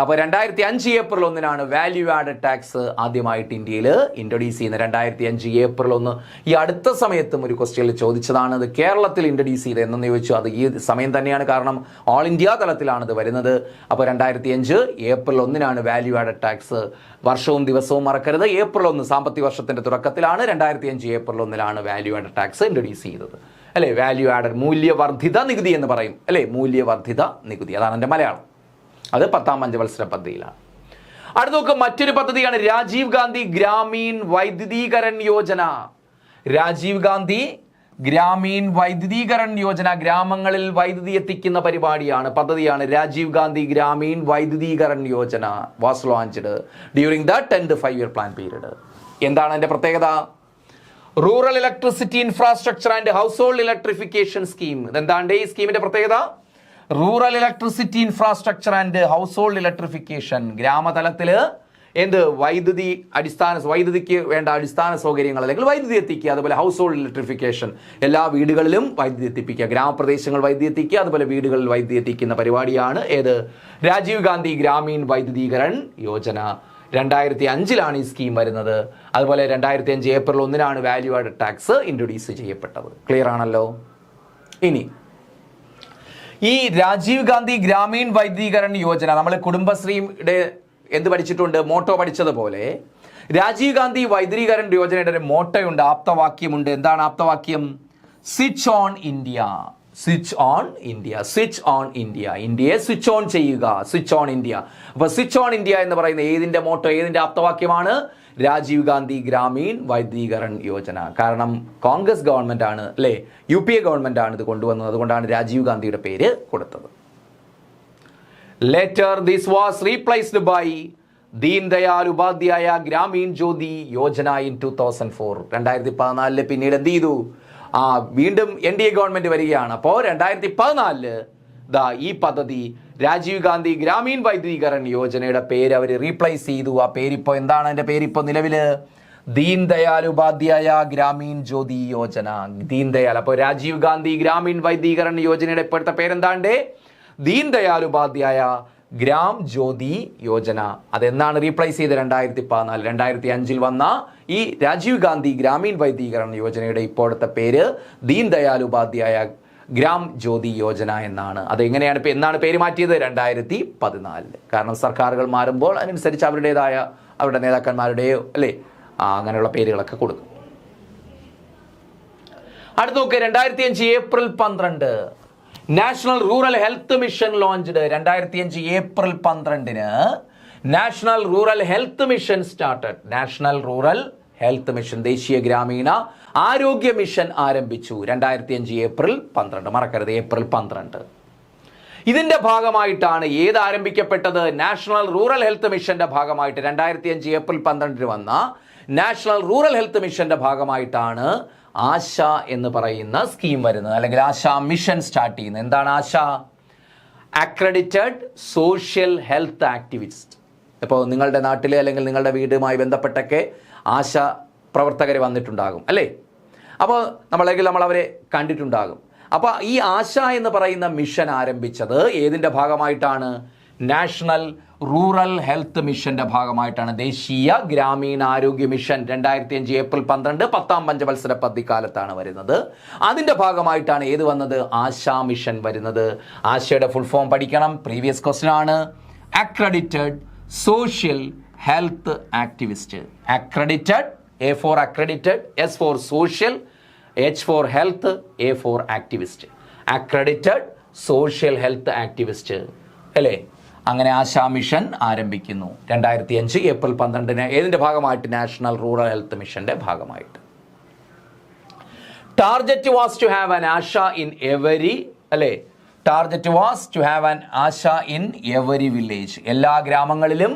അപ്പോൾ 2005 ഏപ്രിൽ 1 വാല്യൂ ആഡഡ് ടാക്സ് ആദ്യമായിട്ട് ഇന്ത്യയിൽ ഇൻട്രൊഡ്യൂസ് ചെയ്യുന്നത്. 2005 ഏപ്രിൽ 1. ഈ അടുത്ത സമയത്തും ഒരു ക്വസ്റ്റ്യനിൽ ചോദിച്ചതാണ് ഇത് കേരളത്തിൽ ഇൻട്രൊഡ്യൂസ് ചെയ്ത് എന്നു ചോദിച്ചു. അത് ഈ സമയം തന്നെയാണ്, കാരണം ഓൾ ഇന്ത്യ തലത്തിലാണ് ഇത് വരുന്നത്. അപ്പോൾ 2005 ഏപ്രിൽ 1 വാല്യൂ ആഡഡ് ടാക്സ്. വർഷവും ദിവസവും മറക്കരുത്. ഏപ്രിൽ 1 സാമ്പത്തിക വർഷത്തിന്റെ തുടക്കത്തിലാണ്. 2005 April 1 value added tax introduce ചെയ്തത് അല്ലെ. വാല്യൂ ആഡഡ്, മൂല്യവർദ്ധിത നികുതി എന്ന് പറയും അല്ലെ. മൂല്യവർദ്ധിത നികുതി, അതാണ് എൻ്റെ മലയാളം. അത് 10ാം പഞ്ചവത്സര പദ്ധതിയിലാണ്. അടുത്ത നോക്ക്, മറ്റൊരു പദ്ധതിയാണ് രാജീവ് ഗാന്ധി ഗ്രാമീൺ വൈദ്യുതീകരൺ യോജന. രാജീവ് ഗാന്ധി ഗ്രാമീൺ വൈദ്യുതീകരൺ യോജന, ഗ്രാമങ്ങളിൽ വൈദ്യുതി എത്തിക്കുന്ന പരിപാടിയാണ്, പദ്ധതിയാണ്. Rajiv Gandhi Grameen Vidyutikaran Yojana was launched during the 10th 5 year plan period. എന്താണ് അതിന്റെ പ്രത്യേകത? Rural electricity infrastructure and household electrification scheme. ഇതെന്താണ് ഈ സ്കീമിന്റെ പ്രത്യേകത? Rural electricity infrastructure and household electrification. ഗ്രാമതലത്തില് എന്ത്? വൈദ്യുതിക്ക് വേണ്ട അടിസ്ഥാന സൗകര്യങ്ങൾ അല്ലെങ്കിൽ വൈദ്യുതി എത്തിക്കുക. അതുപോലെ ഹൗസ് ഹോൾഡ് ഇലക്ട്രിഫിക്കേഷൻ, എല്ലാ വീടുകളിലും വൈദ്യുതി എത്തിപ്പിക്കുക. ഗ്രാമപ്രദേശങ്ങൾ വൈദ്യുതി എത്തിക്കുക, അതുപോലെ വീടുകളിൽ വൈദ്യുതി എത്തിക്കുന്ന പരിപാടിയാണ് ഏത്? രാജീവ് ഗാന്ധി ഗ്രാമീൺ വൈദ്യുതീകരൺ യോജന. 2005 ഈ സ്കീം വരുന്നത്. അതുപോലെ 2005 April 1 value added tax introduce ചെയ്യപ്പെട്ടത്. ക്ലിയർ ആണല്ലോ? ഇനി ഈ രാജീവ് ഗാന്ധി ഗ്രാമീൺ വൈദ്യുതീകരൺ യോജന നമ്മൾ കുടുംബശ്രീയുടെ എന്ത് പഠിച്ചിട്ടുണ്ട്? മോട്ടോ പഠിച്ചതുപോലെ രാജീവ് ഗാന്ധി വൈദ്യുതീകരൺ യോജനയുടെ ഒരു മോട്ടോയുണ്ട്, ആപ്തവാക്യമുണ്ട്. എന്താണ് ആപ്തവാക്യം? Switch on India. Switch on India, switch on India. ഇന്ത്യയെ സ്വിച്ച് ഓൺ ചെയ്യുക, സ്വിച്ച് ഓൺ ഇന്ത്യ. അപ്പൊ സ്വിച്ച് ഓൺ ഇന്ത്യ എന്ന് പറയുന്ന ഏതിന്റെ മോട്ടോ, ഏതിന്റെ ആപ്തവാക്യമാണ്? രാജീവ് ഗാന്ധി ഗ്രാമീൺ വൈദ്യുതീകരൺ യോജന. കാരണം കോൺഗ്രസ് ഗവൺമെന്റ് ആണ് അല്ലെ, UPA ഗവൺമെന്റ് ആണ് ഇത് കൊണ്ടുവന്നത്. അതുകൊണ്ടാണ് രാജീവ് ഗാന്ധിയുടെ പേര് കൊടുത്തത്. Later this was replaced by Deen Dayal Upadhyaya Grameen Jyoti Yojana in 2004. 2014 പിന്നീട് എന്ത് ചെയ്തു? വീണ്ടും NDA ഗവൺമെന്റ് വരികയാണ്. അപ്പോൾ 2014 ഈ പദ്ധതി രാജീവ് ഗാന്ധി ഗ്രാമീൺ വൈദ്യുതീകരൺ യോജനയുടെ പേര് അവർ റീപ്ലേസ് ചെയ്തു. ആ പേരിപ്പോൾ എന്താണ്? അതിന്റെ പേരിപ്പോൾ നിലവിൽ ദീൻ ദയാൽ ഉപാധ്യായ ഗ്രാമീൺ ജ്യോതി യോജന. ദീൻ ദയാൽ. അപ്പോൾ രാജീവ് ഗാന്ധി ഗ്രാമീൺ വൈദ്യുതീകരൺ യോജനയുടെ ഇപ്പോഴത്തെ പേരെന്താണ്ട്? ദീൻ ദയാൽ ഉപാധ്യായ ഗ്രാം ജ്യോതി യോജന. അതെന്നാണ് റീപ്ലേസ് ചെയ്ത്? 2014. 2005 വന്ന ഈ രാജീവ് ഗാന്ധി ഗ്രാമീൺ വൈദ്യുതീകരൺ യോജനയുടെ ഇപ്പോഴത്തെ പേര് ദീൻ ദയാൽ ഉപാധ്യായ ഗ്രാം ജ്യോതി യോജന എന്നാണ്. അതെങ്ങനെയാണ് എന്നാണ് പേര് മാറ്റിയത്? 2014. കാരണം സർക്കാരുകൾ മാറുമ്പോൾ അതിനനുസരിച്ച് അവരുടെ നേതാക്കന്മാരുടെയോ അല്ലേ അങ്ങനെയുള്ള പേരുകളൊക്കെ കൊടുക്കും. അടുത്ത നോക്ക്, 2005 April 12 national rural health mission launched. 2005 April 12 national rural health mission started. National rural health mission, ദേശീയ ഗ്രാമീണ ആരോഗ്യ മിഷൻ ആരംഭിച്ചു 2005 ഏപ്രിൽ 12. മറക്കരുത്, ഏപ്രിൽ 12. ഇതിന്റെ ഭാഗമായിട്ടാണ് ഏത് ആരംഭിക്കപ്പെട്ടത്? നാഷണൽ റൂറൽ ഹെൽത്ത് മിഷന്റെ ഭാഗമായിട്ട് 2005 ഏപ്രിൽ 12 വന്ന നാഷണൽ റൂറൽ ഹെൽത്ത് മിഷന്റെ ഭാഗമായിട്ടാണ് ആശ എന്ന് പറയുന്ന സ്കീം വരുന്നത്, അല്ലെങ്കിൽ ആശ മിഷൻ സ്റ്റാർട്ട് ചെയ്യുന്നത്. എന്താണ് ASHA? Accredited social health activist. ഇപ്പോൾ നിങ്ങളുടെ നാട്ടിലെ അല്ലെങ്കിൽ നിങ്ങളുടെ വീടുമായി ബന്ധപ്പെട്ടൊക്കെ ആശ പ്രവർത്തകർ വന്നിട്ടുണ്ടാകും അല്ലേ? അപ്പോൾ നമ്മൾ അവരെ കണ്ടിട്ടുണ്ടാകും. അപ്പോൾ ഈ ആശ എന്ന് പറയുന്ന മിഷൻ ആരംഭിച്ചത് ഏതിൻ്റെ ഭാഗമായിട്ടാണ്? നാഷണൽ റൂറൽ ഹെൽത്ത് മിഷന്റെ ഭാഗമായിട്ടാണ്. ദേശീയ ഗ്രാമീണ ആരോഗ്യ മിഷൻ 2005 ഏപ്രിൽ 12 10ാം പഞ്ചവത്സര പദ്ധതി കാലത്താണ് വരുന്നത്. അതിന്റെ ഭാഗമായിട്ടാണ് ഏത് വന്നത്? ആശാ മിഷൻ വരുന്നത്. ആശയുടെ ഫുൾ ഫോം പഠിക്കണം, പ്രീവിയസ് ക്വസ്റ്റ്യൻ ആണ്. Accredited social health activist. Accredited, A for accredited, S for social, H for health, A for activist. Accredited social health activist അല്ലേ? അങ്ങനെ ആശാ മിഷൻ ആരംഭിക്കുന്നു 2005 ഏപ്രിൽ 12 ഏതിന്റെ ഭാഗമായിട്ട്? നാഷണൽ റൂറൽ ഹെൽത്ത് മിഷന്റെ ഭാഗമായിട്ട്. Target was to have an ASHA in every അല്ലേ? Target was to have an ASHA in every village. എല്ലാ ഗ്രാമങ്ങളിലും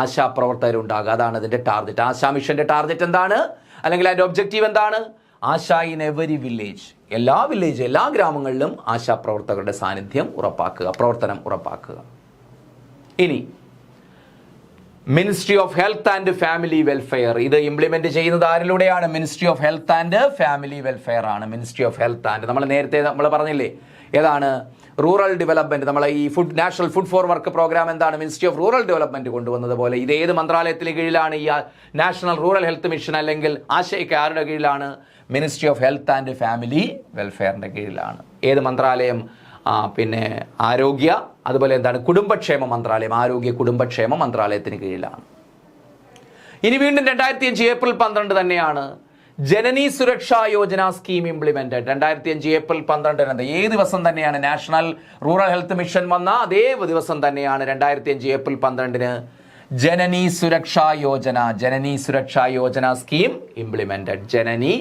ആശാപ്രവർത്തകരുണ്ടാകുക. അതാണ് അതിന്റെ ടാർഗറ്റ്. ആശാ മിഷന്റെ ടാർഗറ്റ് എന്താണ്? അല്ലെങ്കിൽ അതിന്റെ ഒബ്ജക്റ്റീവ് എന്താണ്? ASHA in every village. എല്ലാ ഗ്രാമങ്ങളിലും ആശാപ്രവർത്തകരുടെ സാന്നിധ്യം ഉറപ്പാക്കുക, പ്രവർത്തനം ഉറപ്പാക്കുക. ഇനി ministry of health and family welfare. ഇത് ഇംപ്ലിമെന്റ് ചെയ്യുന്നത് ആരിലൂടെയാണ്? Ministry of health and family welfare ആണ്. മിനിസ്ട്രി ഓഫ് ഹെൽത്ത് ആൻഡ് നമ്മൾ പറഞ്ഞില്ലേ ഏതാണ്? Rural development. നമ്മളെ ഈ national food for work programme എന്താണ്? മിനിസ്ട്രി ഓഫ് റൂറൽ ഡെവലപ്മെന്റ് കൊണ്ടുവന്നത് പോലെ ഇത് ഏത് മന്ത്രാലയത്തിന് കീഴിലാണ്? ഈ നാഷണൽ റൂറൽ ഹെൽത്ത് മിഷൻ അല്ലെങ്കിൽ ആശയ്ക്ക് ആരുടെ കീഴിലാണ്? Ministry of health and family വെൽഫെയറിന്റെ കീഴിലാണ്. ഏത് മന്ത്രാലയം? പിന്നെ ആരോഗ്യ, അതുപോലെ എന്താണ്? കുടുംബക്ഷേമ മന്ത്രാലയം. ആരോഗ്യ കുടുംബക്ഷേമ മന്ത്രാലയത്തിന് കീഴിലാണ്. ഇനി വീണ്ടും 2005 ഏപ്രിൽ 12 തന്നെയാണ് ജനനി Suraksha Yojana scheme implemented. 2005 April 12 ഏത് ദിവസം തന്നെയാണ്? നാഷണൽ റൂറൽ ഹെൽത്ത് മിഷൻ വന്ന അതേ ദിവസം തന്നെയാണ് 2005 ഏപ്രിൽ 12 ജനനി സുരക്ഷാ യോജന സ്കീം ഇംപ്ലിമെന്റഡ്. ജനനി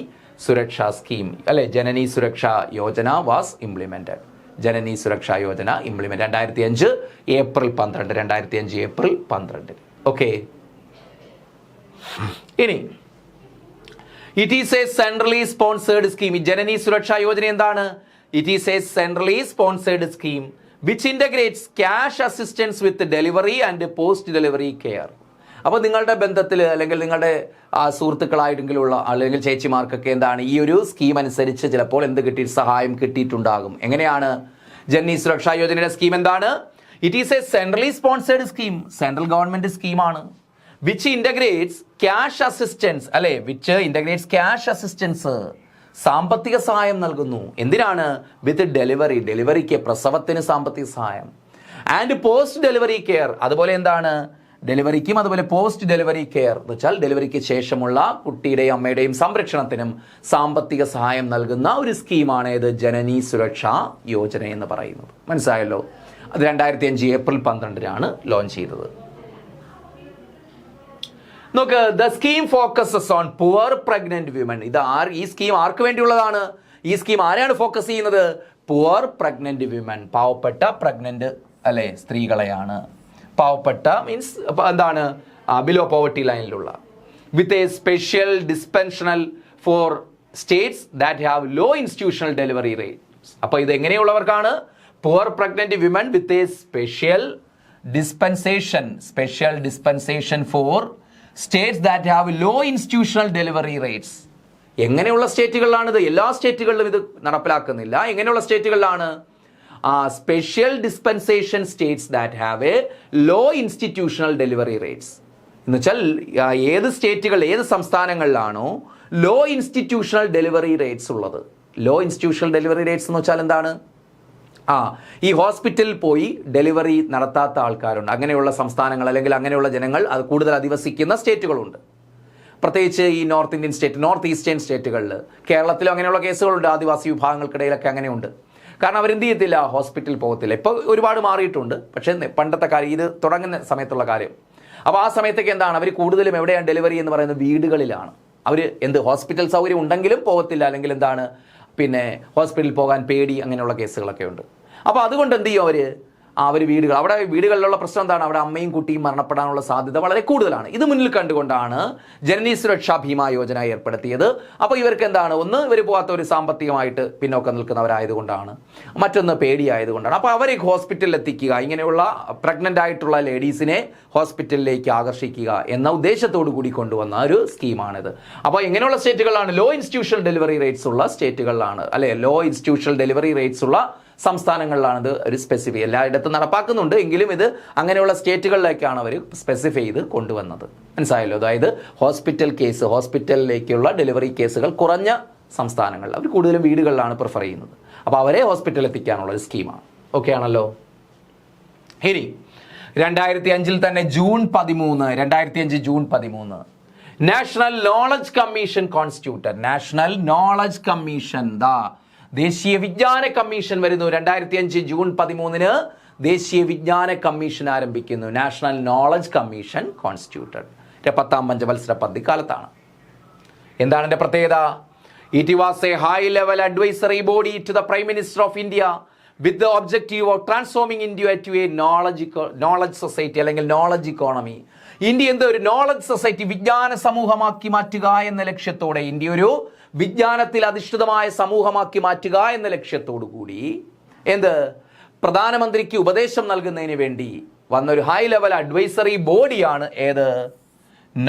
സുരക്ഷാ സ്കീം അല്ലെ? ജനനി Suraksha Yojana was implemented. Janani Suraksha Yojana implement 2005 April 12. Okay. ഇനി it is a centrally sponsored scheme. Janani Suraksha Yojana എന്താണ്? It is a centrally sponsored scheme which integrates cash assistance with delivery and post delivery care. അപ്പോൾ നിങ്ങളുടെ ബന്ധത്തിൽ അല്ലെങ്കിൽ നിങ്ങളുടെ സുഹൃത്തുക്കളായിട്ടെങ്കിലുള്ള അല്ലെങ്കിൽ ചേച്ചിമാർക്കൊക്കെ എന്താണ് ഈ ഒരു സ്കീം അനുസരിച്ച് ചിലപ്പോൾ സഹായം കിട്ടിയിട്ടുണ്ടാകും. എങ്ങനെയാണ് ജനനി സുരക്ഷാ യോജനയുടെ സ്കീം എന്താണ്? It is a centrally sponsored scheme, central government സ്കീമാണ്. വിച്ച് ഇന്റഗ്രേറ്റ്സ് ക്യാഷ് അസിസ്റ്റൻസ് അല്ലെ? വിച്ച് ഇന്റഗ്രേറ്റ്സ് ക്യാഷ് അസിസ്റ്റൻസ്, സാമ്പത്തിക സഹായം നൽകുന്നു. എന്തിനാണ്? വിത്ത് ഡെലിവറിക്ക്, പ്രസവത്തിന് സാമ്പത്തിക സഹായം. ആൻഡ് പോസ്റ്റ് ഡെലിവറി കെയർ, അതുപോലെ എന്താണ്? ഡെലിവറിക്കും അതുപോലെ പോസ്റ്റ് ഡെലിവറി കെയർ എന്ന് വെച്ചാൽ ഡെലിവറിക്ക് ശേഷമുള്ള കുട്ടിയുടെയും അമ്മയുടെയും സംരക്ഷണത്തിനും സാമ്പത്തിക സഹായം നൽകുന്ന ഒരു സ്കീമാണ് ഇത് ജനനി സുരക്ഷാ യോജന എന്ന് പറയുന്നത്. മനസ്സിലായല്ലോ? അത് 2005 ഏപ്രിൽ 12 ലോഞ്ച് ചെയ്തത്. നോക്ക്, the scheme focuses on poor pregnant women. ഈ സ്കീം ആർക്ക് വേണ്ടിയുള്ളതാണ്? ഈ സ്കീം ആരെയാണ് ഫോക്കസ് ചെയ്യുന്നത്? പുവർ പ്രഗ്നന്റ് വിമൻ, പാവപ്പെട്ട പ്രഗ്നന്റ് അല്ലെ സ്ത്രീകളെയാണ്. പാവപ്പെട്ട മീൻസ് എന്താണ്? ബിലോ പോവർട്ടി ലൈനിലുള്ള. With a special dispensation for states that have low institutional delivery rates. അപ്പോൾ ഇത് എങ്ങനെയുള്ളവർക്കാണ്? Poor pregnant women with a special dispensation for states that have low institutional delivery rates. എങ്ങനെയുള്ള സ്റ്റേറ്റുകളിലാണിത്? എല്ലാ സ്റ്റേറ്റുകളിലും ഇത് നടപ്പിലാക്കുന്നില്ല. എങ്ങനെയുള്ള സ്റ്റേറ്റുകളിലാണ്? Special dispensation states that have a low institutional delivery rates എന്ന് വെച്ചാൽ ഏത് സ്റ്റേറ്റുകൾ, ഏത് സംസ്ഥാനങ്ങളിലാണോ ലോ ഇൻസ്റ്റിറ്റ്യൂഷണൽ ഡെലിവറി റേറ്റ്സ് ഉള്ളത്. ലോ ഇൻസ്റ്റിറ്റ്യൂഷണൽ ഡെലിവറി റേറ്റ്സ് എന്ന് വെച്ചാൽ എന്താണ്? ഈ ഹോസ്പിറ്റലിൽ പോയി ഡെലിവറി നടത്താത്ത ആൾക്കാരുണ്ട്. അങ്ങനെയുള്ള സംസ്ഥാനങ്ങൾ അല്ലെങ്കിൽ അങ്ങനെയുള്ള ജനങ്ങൾ അത് കൂടുതൽ അധിവസിക്കുന്ന സ്റ്റേറ്റുകളുണ്ട്. പ്രത്യേകിച്ച് ഈ നോർത്ത് ഈസ്റ്റേൺ സ്റ്റേറ്റുകളിൽ, കേരളത്തിലും അങ്ങനെയുള്ള കേസുകളുണ്ട്. ആദിവാസി വിഭാഗങ്ങൾക്കിടയിലൊക്കെ അങ്ങനെയുണ്ട്. കാരണം അവരെന്ത് ചെയ്യത്തില്ല, ഹോസ്പിറ്റലിൽ പോകത്തില്ല. ഇപ്പോൾ ഒരുപാട് മാറിയിട്ടുണ്ട്, പക്ഷേ പണ്ടത്തെ കാര്യം, ഇത് തുടങ്ങുന്ന സമയത്തുള്ള കാര്യം. അപ്പോൾ ആ സമയത്തൊക്കെ എന്താണ്, അവർ കൂടുതലും എവിടെയാണ് ഡെലിവറി എന്ന് പറയുന്നത്? വീടുകളിലാണ്. അവർ ഹോസ്പിറ്റൽ സൗകര്യം ഉണ്ടെങ്കിലും പോകത്തില്ല, അല്ലെങ്കിൽ എന്താണ്, പിന്നെ ഹോസ്പിറ്റലിൽ പോകാൻ പേടി, അങ്ങനെയുള്ള കേസുകളൊക്കെ ഉണ്ട്. അപ്പോൾ അതുകൊണ്ട് എന്ത് ചെയ്യും അവർ അവിടെ വീടുകളിലുള്ള പ്രശ്നം എന്താണ്? അവിടെ അമ്മയും കുട്ടിയും മരണപ്പെടാനുള്ള സാധ്യത വളരെ കൂടുതലാണ്. ഇത് മുന്നിൽ കണ്ടുകൊണ്ടാണ് ജനനി സുരക്ഷാ ഭീമാ യോജന ഏർപ്പെടുത്തിയത്. അപ്പോൾ ഇവർക്ക് എന്താണ്, ഒന്ന് ഇവർ പോകാത്ത ഒരു സാമ്പത്തികമായിട്ട് പിന്നോക്കം നിൽക്കുന്നവരായതുകൊണ്ടാണ്, മറ്റൊന്ന് പേടിയായതുകൊണ്ടാണ്. അപ്പോൾ അവരെ ഹോസ്പിറ്റലിൽ എത്തിക്കുക, ഇങ്ങനെയുള്ള പ്രഗ്നൻ്റ് ആയിട്ടുള്ള ലേഡീസിനെ ഹോസ്പിറ്റലിലേക്ക് ആകർഷിക്കുക എന്ന ഉദ്ദേശത്തോടു കൂടി കൊണ്ടുവന്ന ഒരു സ്കീമാണിത്. അപ്പോൾ എങ്ങനെയുള്ള സ്റ്റേറ്റുകളിലാണ്? ലോ ഇൻസ്റ്റിറ്റ്യൂഷണൽ ഡെലിവറി റേറ്റ്സ് ഉള്ള സ്റ്റേറ്റുകളിലാണ്, അല്ലെ, ലോ ഇൻസ്റ്റിറ്റ്യൂഷണൽ ഡെലിവറി റേറ്റ്സ് ഉള്ള സംസ്ഥാനങ്ങളിലാണിത് ഒരു സ്പെസിഫൈ. എല്ലായിടത്തും നടപ്പാക്കുന്നുണ്ട്, എങ്കിലും ഇത് അങ്ങനെയുള്ള സ്റ്റേറ്റുകളിലേക്കാണ് അവർ സ്പെസിഫൈ ചെയ്ത് കൊണ്ടുവന്നത്. മനസ്സിലായല്ലോ? അതായത് ഹോസ്പിറ്റലിലേക്കുള്ള ഡെലിവറി കേസുകൾ കുറഞ്ഞ സംസ്ഥാനങ്ങളിൽ അവർ കൂടുതലും വീടുകളിലാണ് പ്രിഫർ ചെയ്യുന്നത്. അപ്പോൾ അവരെ ഹോസ്പിറ്റലിൽ എത്തിക്കാനുള്ള ഒരു സ്കീമാണ്. ഓക്കെ ആണല്ലോ? ഇനി 2005 തന്നെ June 13 national knowledge commission constituted. National knowledge commission, ദേശീയ വിജ്ഞാന കമ്മീഷൻ വരുന്നു. 2005 ജൂൺ 13 ദേശീയ വിജ്ഞാന കമ്മീഷൻ ആരംഭിക്കുന്നു. National knowledge commission constituted. 10ാം പഞ്ചവത്സര പദ്ധതി കാലത്താണ്. എന്താണ് എൻ്റെ പ്രത്യേകത? It was a high level advisory body to the prime minister of India with the objective of transforming India to a knowledge society അല്ലെങ്കിൽ നോളജ് ഇക്കോണമി. ഇന്ത്യ ഒരു നോളജ് സൊസൈറ്റി, വിജ്ഞാന സമൂഹമാക്കി മാറ്റുക എന്ന ലക്ഷ്യത്തോടെ, ഇന്ത്യ ഒരു വിജ്ഞാനത്തിൽ അധിഷ്ഠിതമായ സമൂഹമാക്കി മാറ്റുക എന്ന ലക്ഷ്യത്തോടു കൂടി പ്രധാനമന്ത്രിക്ക് ഉപദേശം നൽകുന്നതിന് വേണ്ടി വന്നൊരു ഹൈ ലെവൽ അഡ്വൈസറി ബോഡിയാണ്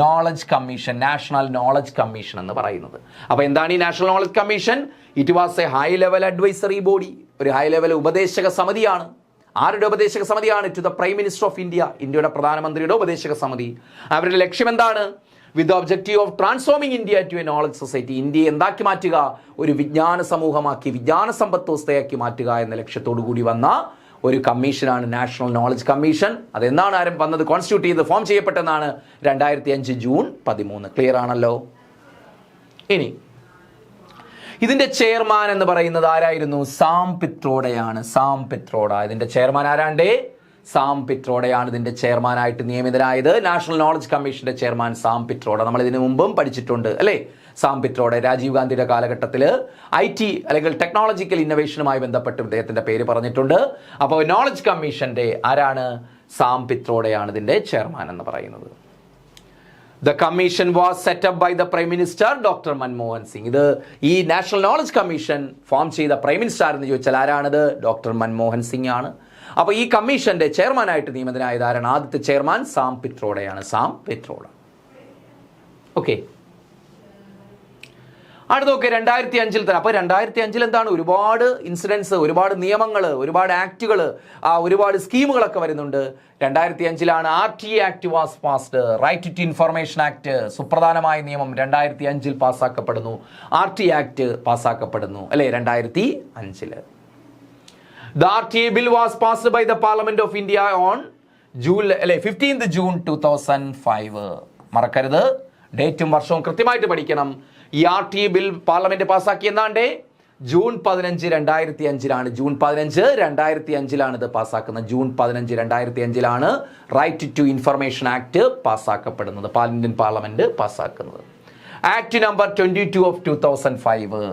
knowledge commission, national knowledge commission എന്ന് പറയുന്നത്. അപ്പോൾ എന്താണ് ഈ national knowledge commission? It was a high level advisory body, ഒരു ഹൈ ലെവൽ ഉപദേശക സമിതിയാണ്. ആരുടെ ഉപദേശക സമിതിയാണ്? To the prime minister of India, ഇന്ത്യയുടെ പ്രധാനമന്ത്രിയുടെ ഉപദേശക സമിതി. അവരുടെ ലക്ഷ്യം എന്താണ്? With objective of transforming India to a knowledge society. ഇന്ത്യയെ എന്താക്കി മാറ്റുക? ഒരു വിജ്ഞാന സമൂഹമാക്കി, വിജ്ഞാന സമ്പത്ത് വ്യവസ്ഥയാക്കി മാറ്റുക എന്ന ലക്ഷ്യത്തോടു കൂടി വന്ന ഒരു കമ്മീഷനാണ് നാഷണൽ നോളജ് കമ്മീഷൻ. അതെന്നാണ് വന്നത്? കോൺസ്റ്റിറ്റ്യൂട്ട് ചെയ്ത് ഫോം ചെയ്യപ്പെട്ടെന്നാണ് 2005 ജൂൺ 13. ക്ലിയർ ആണല്ലോ? ഇനി ഇതിന്റെ ചെയർമാൻ എന്ന് പറയുന്നത് ആരായിരുന്നു? സാം പിട്രോഡയാണ്. ഇതിന്റെ ചെയർമാൻ ആരാണ്ടേ? സാം പിട്രോഡയാണ് ഇതിന്റെ ചെയർമാനായിട്ട് നിയമിതനായത്. നാഷണൽ നോളജ് കമ്മീഷന്റെ ചെയർമാൻ സാം പിട്രോഡ. നമ്മൾ ഇതിനു മുമ്പും പഠിച്ചിട്ടുണ്ട് അല്ലേ? സാം പിട്രോഡ രാജീവ് ഗാന്ധിയുടെ കാലഘട്ടത്തിൽ IT അല്ലെങ്കിൽ ടെക്നോളജിക്കൽ ഇന്നോവേഷനുമായി ബന്ധപ്പെട്ട് ഇദ്ദേഹത്തിന്റെ പേര് പറഞ്ഞിട്ടുണ്ട്. അപ്പോൾ നോളജ് കമ്മീഷന്റെ ആരാണ്? സാം പിട്രോഡയാണ് ഇതിന്റെ ചെയർമാൻ എന്ന് പറയുന്നത്. The commission was set up by the Prime Minister Dr. Manmohan Singh. ഇത് ഈ നാഷണൽ നോളജ് കമ്മീഷൻ ഫോം ചെയ്ത പ്രൈം മിനിസ്റ്റർ എന്ന് ചോദിച്ചാൽ ആരാണത്? ഡോക്ടർ മൻമോഹൻ സിംഗ് ആണ്. അപ്പോൾ ഈ കമ്മീഷന്റെ ചെയർമാനായിട്ട് നിയമിതനായത് ആരാണ്? ആദ്യത്തെ ചെയർമാൻ സാം പിട്രോഡയാണ്. ഓക്കെ, അടുത്ത നോക്കുക 2005 തന്നെ. അപ്പോൾ 2005 എന്താണ്? ഒരുപാട് ഇൻസിഡൻസ്, ഒരുപാട് നിയമങ്ങൾ, ഒരുപാട് ആക്ടുകൾ, ഒരുപാട് സ്കീമുകളൊക്കെ വരുന്നുണ്ട്. 2005 RTA act was passed. Right to information act, സുപ്രധാനമായ നിയമം 2005 പാസ്സാക്കപ്പെടുന്നു. RTA ആക്ട് പാസ്സാക്കപ്പെടുന്നു അല്ലേ 2005. The RTA bill was passed by the Parliament of India on 15th June 2005. മറക്കരുത്, ഡേറ്റും വർഷവും കൃത്യമായിട്ട് പഠിക്കണം. ഈ RTA ബിൽ പാർലമെന്റ് പാസ്സാക്കി എന്നാണ്ടേ ജൂൺ 15, 2005 ജൂൺ 15, 2005 ഇത് പാസ്സാക്കുന്നത്. June 15, 2005 right to information act പാസ്സാക്കപ്പെടുന്നത്, ഇന്ത്യൻ പാർലമെന്റ് പാസ്സാക്കുന്നത്. ആക്ട് നമ്പർ 22 of 2005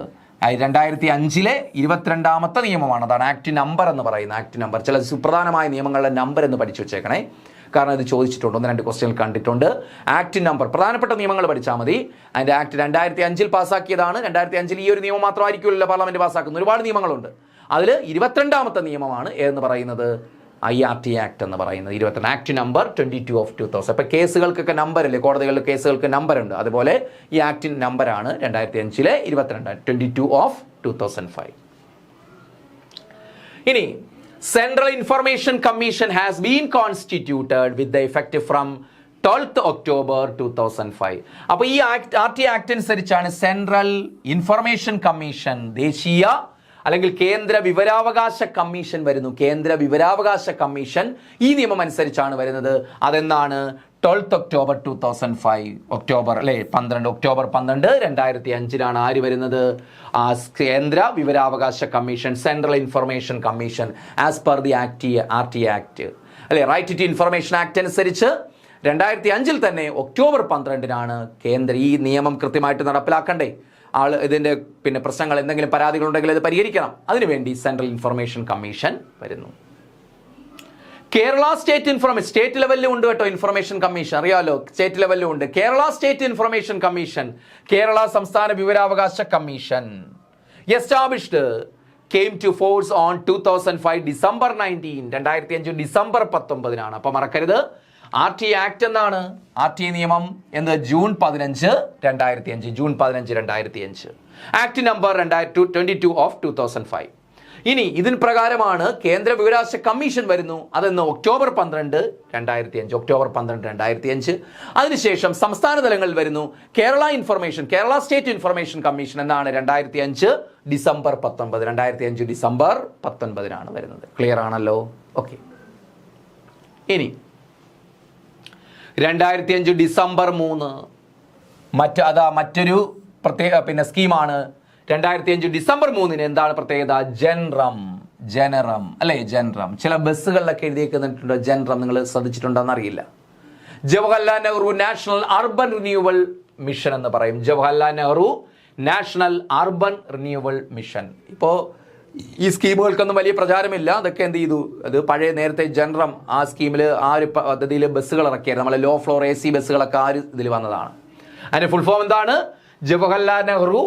2005 22ാമത്തെ നിയമമാണ്. അതാണ് ആക്ട് നമ്പർ എന്ന് പറയുന്നത്. ആക്ട് നമ്പർ, ചില സുപ്രധാനമായ നിയമങ്ങളുടെ നമ്പർ എന്ന് പഠിച്ചു വെച്ചേക്കണേ. കാരണം ഇത് ചോദിച്ചിട്ടുണ്ട്, 1-2 ക്വസ്റ്റ്യൻ കണ്ടിട്ടുണ്ട്. ആക്ട് നമ്പർ, പ്രധാനപ്പെട്ട നിയമങ്ങൾ പഠിച്ചാൽ മതി. അതിൻ്റെ ആക്ട് 2005 പാസ്സാക്കിയതാണ്. 2005 ഈ ഒരു നിയമം മാത്രമായിരിക്കുമല്ലോ പാർലമെന്റ് പാസ്സാക്കുന്നത്, ഒരുപാട് നിയമങ്ങളുണ്ട്. അതിൽ 22ാമത്തെ നിയമമാണ് എന്ന് പറയുന്നത് IRT ആക്ട് എന്ന് പറയുന്നത്. 22 ആക്ട് നമ്പർ 22 of 2000. അപ്പോൾ കേസുകൾക്കൊക്കെ നമ്പർ ഇല്ലേ, കോടതികളിലെ കേസുകൾക്ക് നമ്പർ ഉണ്ട്, അതുപോലെ ഈ ആക്ടിൻ്റെ നമ്പറാണ് 2005 22 of 2005. ഇനി central information commission has been constituted with the effect from 12th October 2005. അപ്പോൾ ഈ RT ആക്ട് അനുസരിച്ചാണ് സെൻട്രൽ ഇൻഫർമേഷൻ കമ്മീഷൻ, ദേശീയ അല്ലെങ്കിൽ കേന്ദ്ര വിവരാവകാശ കമ്മീഷൻ വരുന്നു. കേന്ദ്ര വിവരാവകാശ കമ്മീഷൻ ഈ നിയമം അനുസരിച്ചാണ് വരുന്നത്. അതെന്നാണ് 12th October 2005. ഒക്ടോബർ 12 2005 ആര് വരുന്നത്? കേന്ദ്ര വിവരാവകാശ commission, central information commission as per the RT act അല്ലെ. റൈറ്റ് ടു ഇൻഫർമേഷൻ ആക്ട് അനുസരിച്ച് 2005 തന്നെ ഒക്ടോബർ 12 കേന്ദ്ര ഈ നിയമം കൃത്യമായിട്ട് നടപ്പിലാക്കണ്ടേ, ഇതിൻ്റെ പിന്നെ പ്രശ്നങ്ങൾ എന്തെങ്കിലും പരാതികളുണ്ടെങ്കിൽ അത് പരിഹരിക്കണം. അതിനുവേണ്ടി സെൻട്രൽ ഇൻഫർമേഷൻ കമ്മീഷൻ വരുന്നു. കേരള സ്റ്റേറ്റ് ലെവലിലും ഉണ്ട് കേട്ടോ ഇൻഫർമേഷൻ കമ്മീഷൻ, അറിയാലോ, സ്റ്റേറ്റ് ലെവലിലും ഉണ്ട്. Kerala state information commission, Kerala സംസ്ഥാന വിവരാവകാശ commission established came to force on 2005 December 19. 2005 December 19. അപ്പോൾ മറക്കരുത്, RT ആക്ട് എന്നാണ്, RT നിയമം എന്ന് June 15 2005, June 15 2005. Act number 22 of 2005. ഇനി ഇതിന് പ്രകാരമാണ് കേന്ദ്ര വിവരാവകാശ കമ്മീഷൻ വരുന്നു. അതെന്ന് ഒക്ടോബർ 12 2005, ഒക്ടോബർ 12 2005. അതിനുശേഷം സംസ്ഥാന തലങ്ങളിൽ വരുന്നു കേരള സ്റ്റേറ്റ് ഇൻഫർമേഷൻ കമ്മീഷൻ എന്നാണ് 2005 ഡിസംബർ 19. 2005 ഡിസംബർ 19 വരുന്നത്. ക്ലിയർ ആണല്ലോ? ഓക്കെ. ഇനി 2005 ഡിസംബർ 3 മറ്റൊരു പ്രത്യേക സ്കീമാണ്. 2005 ഡിസംബർ 3 എന്താണ് പ്രത്യേകത? ജനറം അല്ലെ, ജനറം. ചില ബസ്സുകളിലൊക്കെ എഴുതിയേക്കുന്നുണ്ട് ജനറം, നിങ്ങൾ ശ്രദ്ധിച്ചിട്ടുണ്ടോന്ന് അറിയില്ല. Jawaharlal Nehru national urban renewal mission എന്ന് പറയും. Jawaharlal Nehru national urban renewal mission. ഇപ്പോൾ ഈ സ്കീമുകൾക്കൊന്നും വലിയ പ്രചാരമില്ല. അതൊക്കെ എന്ത് ചെയ്തു, അത് പഴയ നേരത്തെ ജനറം ആ സ്കീമിൽ ആ ഒരു പദ്ധതിയിൽ ബസ്സുകൾ ഇറക്കിയായിരുന്നു. നമ്മളെ ലോ ഫ്ലോർ AC ബസ്സുകളൊക്കെ ആ ഒരു ഇതിൽ വന്നതാണ്. അതിന്റെ ഫുൾ ഫോം എന്താണ്? Jawaharlal Nehru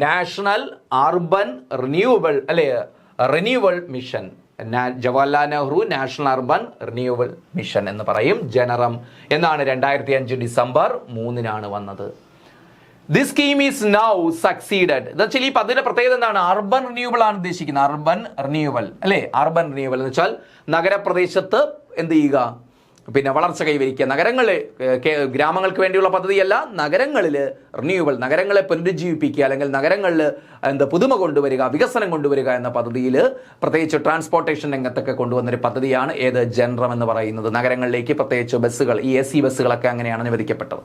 national urban renewal mission. Jawaharlal Nehru national urban renewal mission എന്ന് പറയും, ജനറം എന്നാണ്. 2005 ഡിസംബർ 3 വന്നത്. This scheme is now succeeded. എന്ന് വെച്ചാൽ ഈ പദ്ധതിയുടെ പ്രത്യേകത എന്താണ്? അർബൻ റിന്യൂവൽ ആണ് ഉദ്ദേശിക്കുന്നത്. അർബൻ റിന്യൂവൽ അല്ലെ, അർബൻ റിന്യൂവൽ എന്ന് വെച്ചാൽ നഗരപ്രദേശത്ത് എന്ത് ചെയ്യുക, പിന്നെ വളർച്ച കൈവരിക്കുക. ഗ്രാമങ്ങൾക്ക് വേണ്ടിയുള്ള പദ്ധതിയല്ല, നഗരങ്ങളിൽ റിന്യൂവൽ, നഗരങ്ങളെ പുനരുജ്ജീവിപ്പിക്കുക, അല്ലെങ്കിൽ നഗരങ്ങളിൽ പുതുമ കൊണ്ടുവരിക, വികസനം കൊണ്ടുവരിക എന്ന പദ്ധതിയിൽ പ്രത്യേകിച്ച് ട്രാൻസ്പോർട്ടേഷൻ രംഗത്തൊക്കെ കൊണ്ടുവന്നൊരു പദ്ധതിയാണ് ഏത്? ജനറം എന്ന് പറയുന്നത്. നഗരങ്ങളിലേക്ക് പ്രത്യേകിച്ച് ബസ്സുകൾ, ഈ AC ബസ്സുകളൊക്കെ അങ്ങനെയാണ് അനുവദിക്കപ്പെട്ടത്.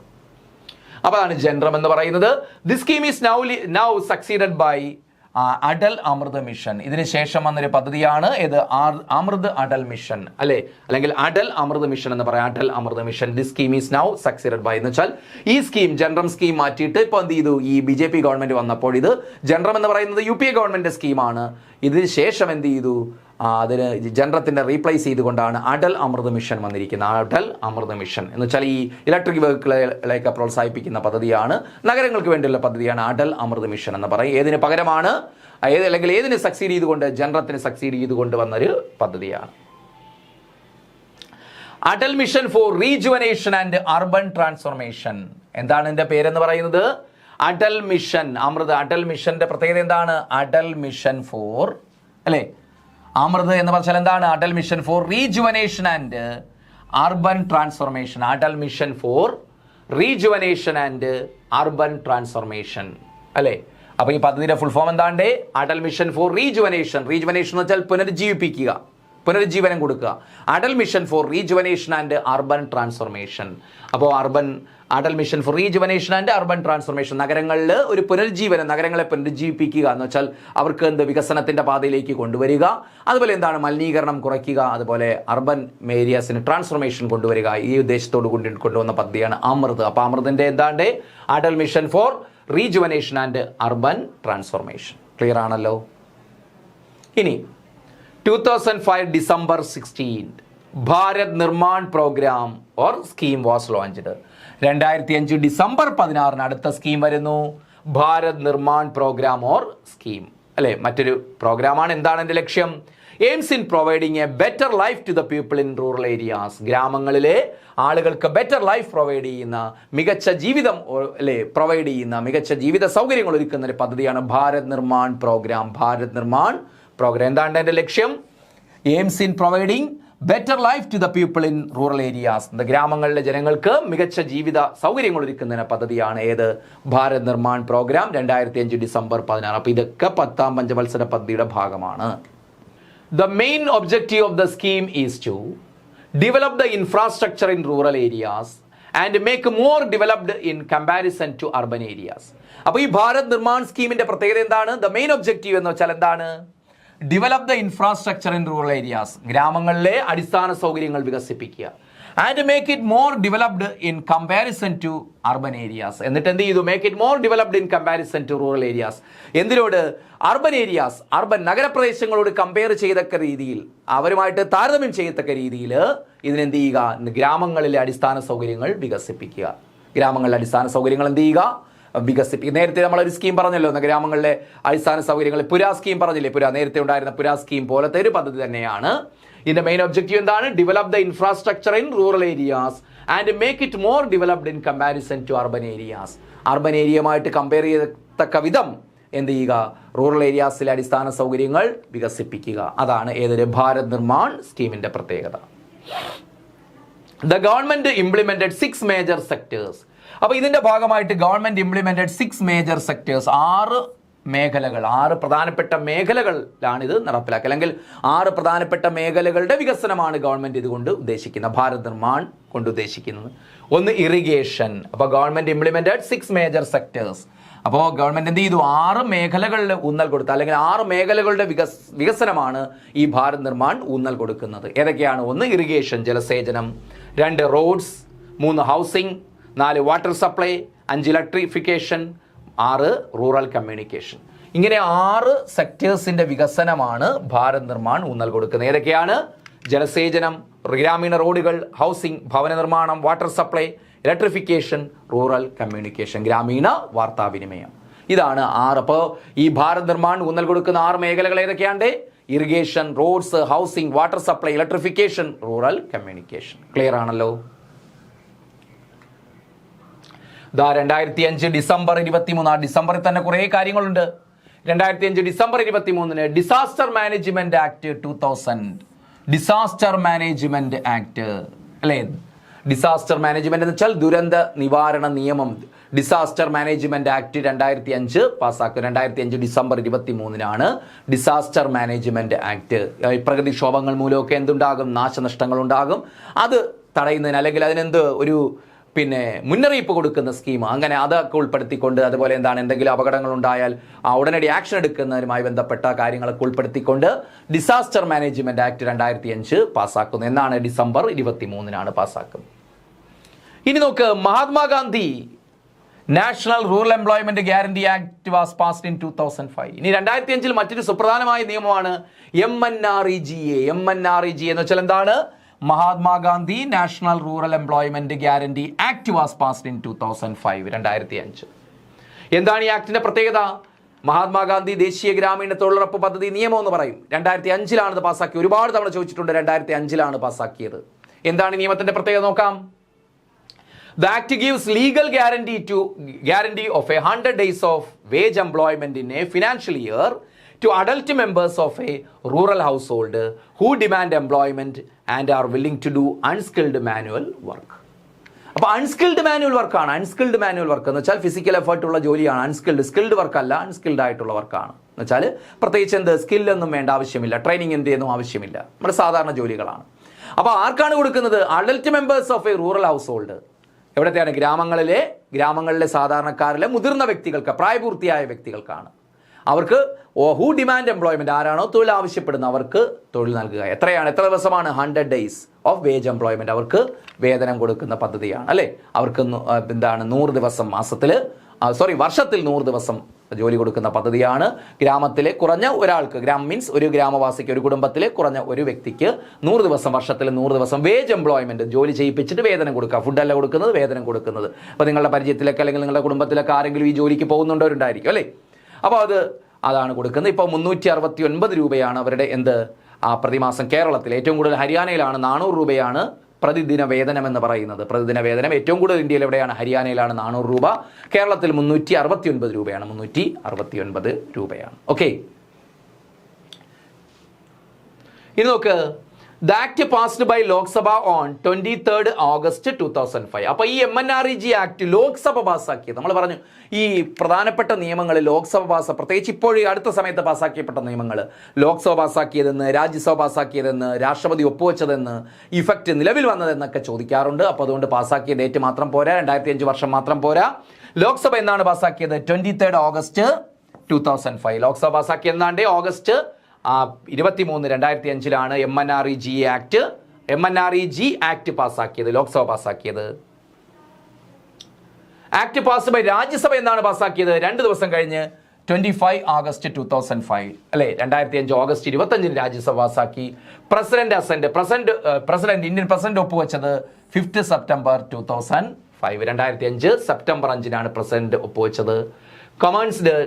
അപ്പോൾ അതാണ് ജനറം എന്ന് പറയുന്നത്. This scheme is now succeeded by Atal Amrut mission. ഇതിന് ശേഷം വന്നൊരു പദ്ധതിയാണ് ഏത്? അമൃത് അടൽ മിഷൻ അല്ലെ, അല്ലെങ്കിൽ അടൽ അമൃത് മിഷൻ എന്ന് പറയാം. Atal Amrut mission. This scheme is now succeeded by എന്ന് വെച്ചാൽ ഈ സ്കീം, ജനറം സ്കീം മാറ്റിയിട്ട് ഇപ്പോൾ എന്ത് ചെയ്തു, ഈ BJP ഗവൺമെന്റ് വന്നപ്പോൾ ഇത് ജനറം എന്ന് പറയുന്നത് UPA ഗവൺമെന്റ് സ്കീമാണ്. ഇതിന് ശേഷം എന്ത് ചെയ്തു, അതിന് ജനറത്തിൻ്റെ റീപ്ലേസ് ചെയ്തുകൊണ്ടാണ് അടൽ അമൃത് മിഷൻ വന്നിരിക്കുന്നത്. അടൽ അമൃത് മിഷൻ എന്ന് വെച്ചാൽ ഈ ഇലക്ട്രിക് വെഹിക്കിളുകളെയൊക്കെ പ്രോത്സാഹിപ്പിക്കുന്ന പദ്ധതിയാണ്, നഗരങ്ങൾക്ക് വേണ്ടിയുള്ള പദ്ധതിയാണ് അടൽ അമൃത് മിഷൻ എന്ന് പറയും. ഏതിന് പകരമാണ്, അല്ലെങ്കിൽ ഏതിന് സക്സീഡ് ചെയ്തുകൊണ്ട്? ജനറത്തിന് സക്സീഡ് ചെയ്തുകൊണ്ട് വന്നൊരു പദ്ധതിയാണ്. Atal mission for rejuvenation and urban transformation. എന്താണ് ഇതിന്റെ പേരെന്ന് പറയുന്നത്? അടൽ മിഷൻ. അടൽ മിഷന്റെ പ്രത്യേകത എന്താണ്? അടൽ മിഷൻ ഫോർ അല്ലെ, അമൃത് എന്ന് പറഞ്ഞാൽ എന്താണ്? Atal mission for rejuvenation and urban transformation. Atal mission for rejuvenation and urban transformation അല്ലെ. അപ്പൊ ഈ പദ്ധതിയുടെ ഫുൾ ഫോം എന്താണ്ട്? Atal mission for rejuvenation. Rejuvenation എന്ന് വെച്ചാൽ പുനരുജ്ജീവിപ്പിക്കുക, പുനരുജ്ജീവനം കൊടുക്കുക. Atal mission for rejuvenation and urban transformation. അപ്പോൾ Atal mission for rejuvenation and urban transformation, നഗരങ്ങളിൽ ഒരു പുനരുജ്ജീവനം, നഗരങ്ങളെ പുനരുജ്ജീവിപ്പിക്കുക എന്ന് വെച്ചാൽ അവർക്ക് വികസനത്തിന്റെ പാതയിലേക്ക് കൊണ്ടുവരിക. അതുപോലെ എന്താണ്? മലിനീകരണം കുറയ്ക്കുക. അതുപോലെ അർബൻ ഏരിയാസിന് ട്രാൻസ്ഫോർമേഷൻ കൊണ്ടുവരിക. ഈ ഉദ്ദേശത്തോട് കൊണ്ടുവന്ന പദ്ധതിയാണ് അമൃത്. അപ്പോൾ അമൃതിന്റെ എന്താണ്ട്? Atal mission for rejuvenation and urban transformation. Clear ആണല്ലോ? ഇനി 2005 December 16 Bharat Nirman programme or scheme was launched. 2005 December 16 അടുത്ത സ്കീം വരുന്നു, Bharat Nirman programme or scheme അല്ലെ, മറ്റൊരു പ്രോഗ്രാമാണ്. എന്താണ് എൻ്റെ ലക്ഷ്യം? Aims in providing a better life to the people in rural areas. ഗ്രാമങ്ങളിലെ ആളുകൾക്ക് ബെറ്റർ ലൈഫ് പ്രൊവൈഡ് ചെയ്യുന്ന, മികച്ച ജീവിതം അല്ലെ പ്രൊവൈഡ് ചെയ്യുന്ന, മികച്ച ജീവിത സൗകര്യങ്ങൾ ഒരുക്കുന്ന ഒരു പദ്ധതിയാണ് ഭാരത് നിർമ്മാൺ പ്രോഗ്രാം. ഭാരത് നിർമ്മാൺ പ്രോഗ്രാം എന്താണ് എൻ്റെ ലക്ഷ്യം? Aims in providing better life to the people in rural areas. ഗ്രാമങ്ങളിലെ ജനങ്ങൾക്ക് മികച്ച ജീവിത സൗകര്യങ്ങൾ ഒരുക്കുന്ന പദ്ധതിയാണ് ഏത്? Bharat Nirman programme 2005 December 16. അപ്പോൾ ഇതൊക്കെ 10ാം പഞ്ചവത്സര പദ്ധതിയുടെ ഭാഗമാണ്. The main objective of the scheme is to develop the infrastructure in rural areas and make more developed in comparison to urban areas. അപ്പോൾ ഈ ഭാരത് നിർമ്മാൺ സ്കീമിന്റെ പ്രത്യേകത എന്താണ്? ദ മെയിൻ ഒബ്ജക്റ്റീവ് എന്ന് വെച്ചാൽ എന്താണ്? Develop the infrastructure in rural areas. ഗ്രാമങ്ങളിലെ അടിസ്ഥാന സൗകര്യങ്ങൾ വികസിപ്പിക്കുക. And make it more developed in comparison to urban areas. എന്നിട്ട് എന്ത് ചെയ്തു? Make it more developed in comparison to rural areas. എന്തിനോട്? അർബൻ ഏരിയാസ്, അർബൻ നഗരപ്രദേശങ്ങളോട് കമ്പയർ ചെയ്തക്ക രീതിയിൽ, അവരുമായിട്ട് താരതമ്യം ചെയ്യത്തക്ക രീതിയിൽ ഇതിനെന്ത് ചെയ്യുക? ഗ്രാമങ്ങളിലെ അടിസ്ഥാന സൗകര്യങ്ങൾ വികസിപ്പിക്കുക. ഗ്രാമങ്ങളിലെ അടിസ്ഥാന സൗകര്യങ്ങൾ എന്ത് ചെയ്യുക? വികസിപ്പിക്കുക. നേരത്തെ നമ്മളൊരു സ്കീം പറഞ്ഞല്ലോ, ഗ്രാമങ്ങളിലെ അടിസ്ഥാന സൗകര്യങ്ങൾ, പുരാ സ്കീം പറഞ്ഞില്ലേ? നേരത്തെ ഉണ്ടായിരുന്ന പുരാ സ്കീം പോലത്തെ ഒരു പദ്ധതി തന്നെയാണ്. ഇതിന്റെ മെയിൻ ഒബ്ജക്റ്റീവ് എന്താണ്? Develop the infrastructure in rural areas and make it more developed in comparison to urban areas. Urban ഏരിയയുമായിട്ട് കമ്പയർ ചെയ്യത്തക്ക വിധം എന്ത് ചെയ്യുക? റൂറൽ ഏരിയാസിലെ അടിസ്ഥാന സൗകര്യങ്ങൾ വികസിപ്പിക്കുക. അതാണ് ഏതൊരു ഭാരത് നിർമ്മാൺ സ്കീമിന്റെ പ്രത്യേകത. The government implemented 6 major sectors. അപ്പൊ ഇതിന്റെ ഭാഗമായിട്ട് ഗവൺമെന്റ് ഇംപ്ലിമെന്റഡ് 6 മേജർ സെക്ടേഴ്സ്, 6 മേഖലകൾ, 6 പ്രധാനപ്പെട്ട മേഖലകളിലാണ് ഇത് നടപ്പിലാക്കുക. അല്ലെങ്കിൽ 6 പ്രധാനപ്പെട്ട മേഖലകളുടെ വികസനമാണ് ഗവൺമെന്റ് ഇതുകൊണ്ട് ഉദ്ദേശിക്കുന്നത്, ഭാരത് നിർമ്മാൺ കൊണ്ട് ഉദ്ദേശിക്കുന്നത്. ഒന്ന് ഇറിഗേഷൻ. അപ്പോൾ ഗവൺമെന്റ് ഇംപ്ലിമെന്റഡ് 6 മേജർ സെക്ടേഴ്സ്. അപ്പോൾ ഗവൺമെന്റ് എന്ത് ചെയ്തു? 6 മേഖലകളിൽ ഊന്നൽ കൊടുത്തു, അല്ലെങ്കിൽ 6 മേഖലകളുടെ വികസനമാണ് ഈ ഭാരത് നിർമ്മാൺ ഊന്നൽ കൊടുക്കുന്നത്. ഏതൊക്കെയാണ്? 1 ഇറിഗേഷൻ, ജലസേചനം; 2 roads; 3 housing; 4 water supply; 5 electrification; 6 rural communication. ഇങ്ങനെ 6 സെക്ടേഴ്സിന്റെ വികസനമാണ് ഭാരത് നിർമ്മാൺ ഊന്നൽ കൊടുക്കുന്നത്. ഏതൊക്കെയാണ്? ജലസേചനം, ഗ്രാമീണ റോഡുകൾ, ഹൗസിംഗ്, ഭവന നിർമ്മാണം, water supply, electrification, rural communication, ഗ്രാമീണ വാർത്താവിനിമയം. ഇതാണ് 6. അപ്പോൾ ഈ ഭാരത് നിർമ്മാൺ ഊന്നൽ കൊടുക്കുന്ന 6 മേഖലകൾ ഏതൊക്കെയാണ്? Irrigation, roads, housing, water supply, electrification, rural communication. Clear ആണല്ലോ? 2005 ഡിസംബർ 23. ആ ഡിസംബറിൽ തന്നെ കുറേ കാര്യങ്ങളുണ്ട്. 2005 December 23 disaster management act 2000. Disaster management act അല്ലേ? ഡിസാസ്റ്റർ മാനേജ്മെന്റ് എന്ന് വെച്ചാൽ ദുരന്ത നിവാരണ നിയമം. ഡിസാസ്റ്റർ മാനേജ്മെന്റ് ആക്ട് 2005 പാസ്സാക്കുക. 2005 ഡിസംബർ 23 ഡിസാസ്റ്റർ മാനേജ്മെന്റ് ആക്ട്. പ്രകൃതിക്ഷോഭങ്ങൾ മൂലമൊക്കെ എന്തുണ്ടാകും? നാശനഷ്ടങ്ങൾ ഉണ്ടാകും. അത് തടയുന്നതിന്, അല്ലെങ്കിൽ അതിനെന്ത് ഒരു മുന്നറിയിപ്പ് കൊടുക്കുന്ന സ്കീം, അങ്ങനെ അതൊക്കെ ഉൾപ്പെടുത്തിക്കൊണ്ട്, അതുപോലെ എന്തെങ്കിലും അപകടങ്ങൾ ഉണ്ടായാൽ ഉടനടി ആക്ഷൻ എടുക്കുന്നതിനുമായി ബന്ധപ്പെട്ട കാര്യങ്ങളൊക്കെ ഉൾപ്പെടുത്തിക്കൊണ്ട് ഡിസാസ്റ്റർ മാനേജ്മെന്റ് ആക്ട് 2005 പാസ്സാക്കുന്നു. എന്നാണ്? ഡിസംബർ 23 പാസ്സാക്കുന്നത്. ഇനി നോക്ക്, Mahatma Gandhi national rural employment guarantee act was passed in 2005. ഇനി 2005 മറ്റൊരു സുപ്രധാനമായ നിയമമാണ് MNREGA. MNREGA എന്ന് വെച്ചാൽ എന്താണ്? Mahatma Gandhi national rural employment guarantee act was passed in 2005. 2005. എന്താണ് ഈ ആക്ടിന്റെ പ്രത്യേകത? മഹാത്മാഗാന്ധി ദേശീയ ഗ്രാമീണ തൊഴിലുറപ്പ് പദ്ധതി നിയമം എന്ന് പറയും. 2005 ഇത് പാസ്സാക്കിയത്. ഒരുപാട് തവണ ചോദിച്ചിട്ടുണ്ട്. 2005 പാസ്സാക്കിയത്. എന്താണ് ഈ നിയമത്തിന്റെ പ്രത്യേകത നോക്കാം. The act gives legal guarantee of 100 days of wage employment in a financial year to adult members of a rural household who demand employment and are willing to do unskilled manual work. അപ്പോൾ unskilled manual വർക്കാണ്. Unskilled manual work എന്ന് വെച്ചാൽ physical എഫേർട്ടുള്ള ജോലിയാണ്. Skilled work അല്ല, unskilled ആയിട്ടുള്ള വർക്കാണ്. എന്ന് വെച്ചാൽ പ്രത്യേകിച്ച് സ്കില്ലൊന്നും വേണ്ട ആവശ്യമില്ല, ട്രെയിനിങ്ങിൻ്റെ ഒന്നും ആവശ്യമില്ല, നമ്മുടെ സാധാരണ ജോലികളാണ്. അപ്പോൾ ആർക്കാണ് കൊടുക്കുന്നത്? Adult members of a rural household. എവിടത്തെയാണ്? ഗ്രാമങ്ങളിലെ സാധാരണക്കാരിലെ മുതിർന്ന വ്യക്തികൾക്ക്, പ്രായപൂർത്തിയായ വ്യക്തികൾക്കാണ്. അവർക്ക് ഹൂ ഡിമാൻഡ് എംപ്ലോയ്മെന്റ്, ആരാണോ തൊഴിൽ ആവശ്യപ്പെടുന്നത് അവർക്ക് തൊഴിൽ നൽകുക. എത്ര ദിവസമാണ്? 100 days ഓഫ് വേജ് എംപ്ലോയ്മെന്റ്. അവർക്ക് വേതനം കൊടുക്കുന്ന പദ്ധതിയാണ് അല്ലേ? അവർക്ക് 100 ദിവസം വർഷത്തിൽ 100 ദിവസം ജോലി കൊടുക്കുന്ന പദ്ധതിയാണ്. ഗ്രാമത്തിലെ കുറഞ്ഞ ഒരാൾക്ക്, ഗ്രാമം മീൻസ് ഒരു ഗ്രാമവാസിക്ക്, ഒരു കുടുംബത്തിലെ കുറഞ്ഞ ഒരു വ്യക്തിക്ക് 100 ദിവസം, വർഷത്തിൽ 100 ദിവസം വേജ് എംപ്ലോയ്മെന്റ്, ജോലി ചെയ്യിപ്പിച്ചിട്ട് വേതനം കൊടുക്കുക. ഫുഡല്ല കൊടുക്കുന്നത്, വേതനം കൊടുക്കുന്നത്. അപ്പോൾ നിങ്ങളുടെ പരിചയത്തിലൊക്കെ അല്ലെങ്കിൽ നിങ്ങളുടെ കുടുംബത്തിലൊക്കെ ആരെങ്കിലും ഈ ജോലിക്ക് പോകുന്നുണ്ടവരുണ്ടായിരിക്കും അല്ലേ. അപ്പോൾ അതാണ് കൊടുക്കുന്നത്. ഇപ്പോൾ 369 രൂപയാണ് അവരുടെ പ്രതിമാസം. കേരളത്തിൽ ഏറ്റവും കൂടുതൽ ഹരിയാനയിലാണ് 400 രൂപയാണ് പ്രതിദിന വേതനം എന്ന് പറയുന്നത്. പ്രതിദിന വേതനം ഏറ്റവും കൂടുതൽ ഇന്ത്യയിൽ എവിടെയാണ്? ഹരിയാനയിലാണ് 400 രൂപ. കേരളത്തിൽ 369 രൂപയാണ്. 369 രൂപയാണ്. ഓക്കെ, ഇനി നോക്ക്. The Act passed by Lok Sabha on 23rd August 2005. അപ്പോൾ ഈ MNREG ആക്ട് ലോക്സഭ പാസ്സാക്കിയത്, നമ്മൾ പറഞ്ഞു ഈ പ്രധാനപ്പെട്ട നിയമങ്ങൾ ലോക്സഭ പ്രത്യേകിച്ച് ഇപ്പോഴും അടുത്ത സമയത്ത് പാസ്സാക്കിയപ്പെട്ട നിയമങ്ങൾ, ലോക്സഭ പാസ്സാക്കിയതെന്ന്, രാജ്യസഭ പാസ്സാക്കിയതെന്ന്, രാഷ്ട്രപതി ഒപ്പുവെച്ചതെന്ന്, ഇഫക്റ്റ് നിലവിൽ വന്നതെന്നൊക്കെ ചോദിക്കാറുണ്ട്. അപ്പോൾ അതുകൊണ്ട് പാസ്സാക്കിയ ഡേറ്റ് മാത്രം പോരാ, 2005 വർഷം മാത്രം പോരാ. ലോക്സഭ എന്നാണ് പാസ്സാക്കിയത്? 23rd August 2005. ലോക്സഭ പാസ്സാക്കിയ എന്നാണ്ട് August 23, 2005 MNREG act പാസ്സാക്കിയത്, Lok Sabha പാസ്സാക്കിയത്. Act pass by Rajya Sabha എന്നാണ് പാസ്സാക്കിയത്? 2 ദിവസം കഴിഞ്ഞ് 25 August 2005 അല്ലെ. 2005 ഓഗസ്റ്റ് 25 രാജ്യസഭ പാസ്സാക്കി. ഇന്ത്യൻ പ്രസിഡന്റ് ഒപ്പുവെച്ചത് 5th September 2005. 2005 സെപ്റ്റംബർ 5 പ്രസിഡന്റ് ഒപ്പുവെച്ചത്. Commenced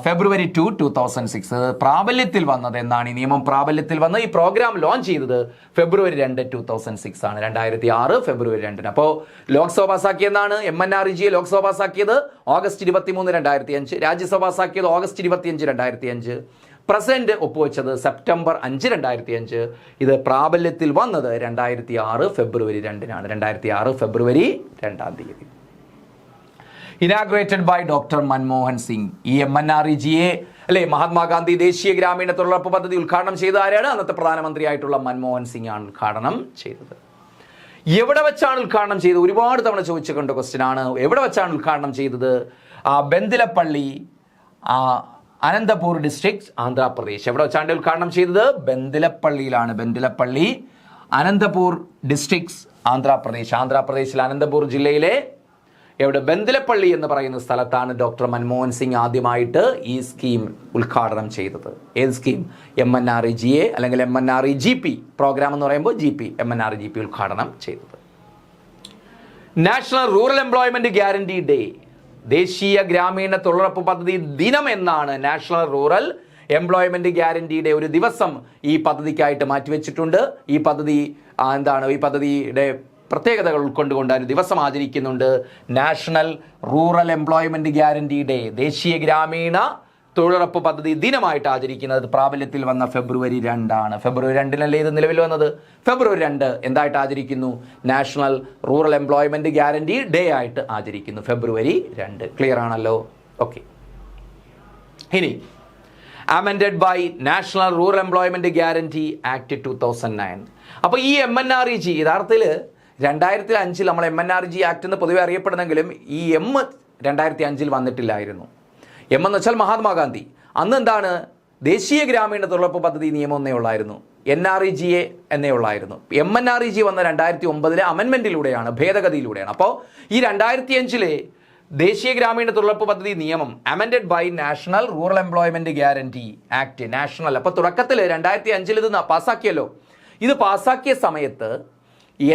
February 2, 2006. പ്രാബല്യത്തിൽ വന്നത് എന്നാണ്? ഈ നിയമം പ്രാബല്യത്തിൽ വന്ന് ഈ പ്രോഗ്രാം ലോഞ്ച് ചെയ്തത് February 2, 2006 ആണ്. 2006 February 2. അപ്പോൾ Lok Sabha പാസ്സാക്കിയെന്നാണ്? MNREG Lok Sabha പാസ്സാക്കിയത് August 23, 2005. Rajya Sabha പാസ്സാക്കിയത് August 25, 2005. President ഒപ്പുവെച്ചത് സെപ്റ്റംബർ 5, 2005. ഇത് പ്രാബല്യത്തിൽ വന്നത് 2006 February 2 2006 February 2. Inaugurated by doctor Manmohan Singh. ഈ MNREG അല്ലെ, മഹാത്മാഗാന്ധി ദേശീയ ഗ്രാമീണ തൊഴിലുറപ്പ് പദ്ധതി ഉദ്ഘാടനം ചെയ്ത ആരാണ്? അന്നത്തെ പ്രധാനമന്ത്രിയായിട്ടുള്ള മൻമോഹൻ സിംഗ് ആണ് ഉദ്ഘാടനം ചെയ്തത്. എവിടെ വെച്ചാണ് ഉദ്ഘാടനം ചെയ്തത്? ഒരുപാട് തവണ ചോദിച്ചുകൊണ്ട് ക്വസ്റ്റ്യൻ ആണ്. എവിടെ വെച്ചാണ് ഉദ്ഘാടനം ചെയ്തത്? ബന്ദിലപ്പള്ളി, അനന്തപൂർ ഡിസ്ട്രിക്ട്, ആന്ധ്രാപ്രദേശ്. എവിടെ വെച്ചാണ് ഉദ്ഘാടനം ചെയ്തത്? ബന്ദിലപ്പള്ളിയിലാണ്. ബന്ദിലപ്പള്ളി, അനന്തപൂർ ഡിസ്ട്രിക്ട്സ്, ആന്ധ്രാപ്രദേശിൽ അനന്തപൂർ ജില്ലയിലെ എവിടെ? ബന്ദിലപ്പള്ളി എന്ന് പറയുന്ന സ്ഥലത്താണ് ഡോക്ടർ മൻമോഹൻ സിംഗ് ആദ്യമായിട്ട് ഈ സ്കീം ഉദ്ഘാടനം ചെയ്തത്. ഏത് സ്കീം? MNREG അല്ലെങ്കിൽ MNREGP പ്രോഗ്രാം എന്ന് പറയുമ്പോൾ MNREGP ഉദ്ഘാടനം ചെയ്തത്. National rural employment guarantee day, ദേശീയ ഗ്രാമീണ തൊഴിലുറപ്പ് പദ്ധതി ദിനം എന്നാണ്. National rural employment guarantee day ഒരു ദിവസം ഈ പദ്ധതിക്കായിട്ട് മാറ്റിവെച്ചിട്ടുണ്ട്. ഈ പദ്ധതി ഈ പദ്ധതിയുടെ പ്രത്യേകതകൾ ഉൾക്കൊണ്ടുകൊണ്ട് ഒരു ദിവസം ആചരിക്കുന്നുണ്ട്. National rural employment guarantee day, ദേശീയ ഗ്രാമീണ തൊഴിലുറപ്പ് പദ്ധതി ദിനമായിട്ട് ആചരിക്കുന്നത് പ്രാബല്യത്തിൽ വന്ന February 2. February 2 ഇത് നിലവിൽ വന്നത്. February 2 എന്തായിട്ട് ആചരിക്കുന്നു? National rural employment guarantee day ആയിട്ട് ആചരിക്കുന്നു. February 2. ക്ലിയർ ആണല്ലോ? ഓക്കെ, ഇനി amended by national rural employment guarantee act 2009. അപ്പോൾ ഈ MNREG യഥാർത്ഥത്തിൽ 2005 നമ്മൾ MNREG ആക്ട് എന്ന് പൊതുവെ അറിയപ്പെടുന്നെങ്കിലും ഈ M 2005 വന്നിട്ടില്ലായിരുന്നു. M എന്ന് വെച്ചാൽ മഹാത്മാഗാന്ധി. അന്ന് എന്താണ്? ദേശീയ ഗ്രാമീണ തൊഴിലുറപ്പ് പദ്ധതി നിയമം എന്നേ ഉള്ളായിരുന്നു. NREG എന്നേ ഉള്ളായിരുന്നു. MNREG വന്ന 2009 അമെൻമെന്റിലൂടെയാണ്, ഭേദഗതിയിലൂടെയാണ്. അപ്പോൾ ഈ 2005 ദേശീയ ഗ്രാമീണ തൊഴിലുറപ്പ് പദ്ധതി നിയമം amended by national rural employment guarantee act, national. അപ്പോൾ തുടക്കത്തിൽ 2005 ഇത് പാസ്സാക്കിയല്ലോ. ഇത് പാസ്സാക്കിയ സമയത്ത്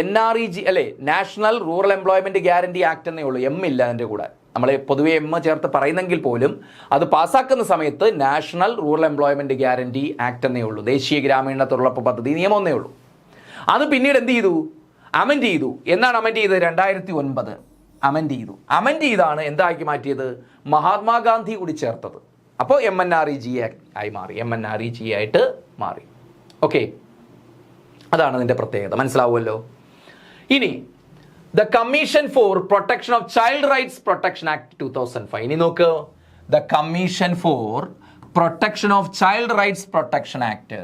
NREG അല്ലെ, national rural employment guarantee act എന്നേ ഉള്ളൂ. M ഇല്ല അതിൻ്റെ കൂടെ. നമ്മൾ പൊതുവെ M ചേർത്ത് പറയുന്നെങ്കിൽ പോലും അത് പാസ്സാക്കുന്ന സമയത്ത് national rural employment guarantee act എന്നേ ഉള്ളൂ. ദേശീയ ഗ്രാമീണ തൊഴിലുറപ്പ് പദ്ധതി നിയമം എന്നേ ഉള്ളൂ. അത് പിന്നീട് എന്ത് ചെയ്തു? അമെൻഡ് ചെയ്തു. എന്നാണ് അമെൻഡ് ചെയ്തത്? 2009 അമെൻഡ് ചെയ്തു. അമെൻഡ് ചെയ്താണ് എന്താക്കി മാറ്റിയത്? മഹാത്മാഗാന്ധി കൂടി ചേർത്തത്. അപ്പോൾ MNREG ആയി മാറി, MNREG ആയിട്ട് മാറി. ഓക്കെ, അതാണ് അതിൻ്റെ പ്രത്യേകത. മനസ്സിലാവുമല്ലോ? ഇനി the commission for protection of child rights protection act 2005. ഇനി നോക്ക്, the commission for protection of child rights protection act.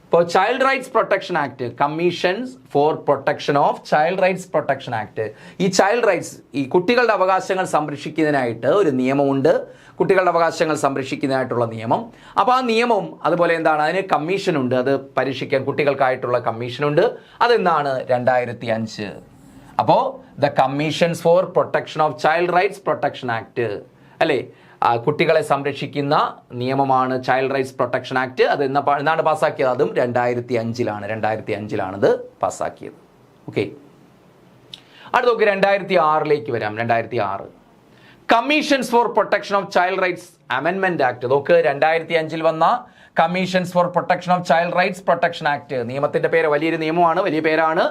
ഇപ്പോൾ child rights protection act, commissions for protection of child rights protection act. ഈ child rights, ഈ കുട്ടികളുടെ അവകാശങ്ങൾ സംരക്ഷിക്കുന്നതിനായിട്ട് ഒരു നിയമമുണ്ട്. കുട്ടികളുടെ അവകാശങ്ങൾ സംരക്ഷിക്കുന്നതിനായിട്ടുള്ള നിയമം. അപ്പോൾ ആ നിയമം അതുപോലെ എന്താണ്, അതിന് കമ്മീഷനുണ്ട്. അത് പരീക്ഷിക്കാൻ കുട്ടികൾക്കായിട്ടുള്ള കമ്മീഷനുണ്ട്. അതെന്താണ്? 2005. അപ്പോൾ the commissions for protection of child rights protection act അല്ലേ, കുട്ടികളെ സംരക്ഷിക്കുന്ന നിയമമാണ് ചൈൽഡ് റൈറ്റ്സ് പ്രൊട്ടക്ഷൻ ആക്ട്. അത് എന്നാണ് പാസ്സാക്കിയത്? അതും 2005 അത് പാസ്സാക്കിയത്. ഓക്കെ, അടുത്ത നോക്കി 2006 വരാം. 2006 commissions for protection of child rights അമെൻമെന്റ് ആക്ട്. നോക്ക്, 2005 വന്ന commissions for protection of child rights protection act. നിയമത്തിന്റെ പേര് വലിയൊരു നിയമമാണ്, വലിയ പേരാണ്.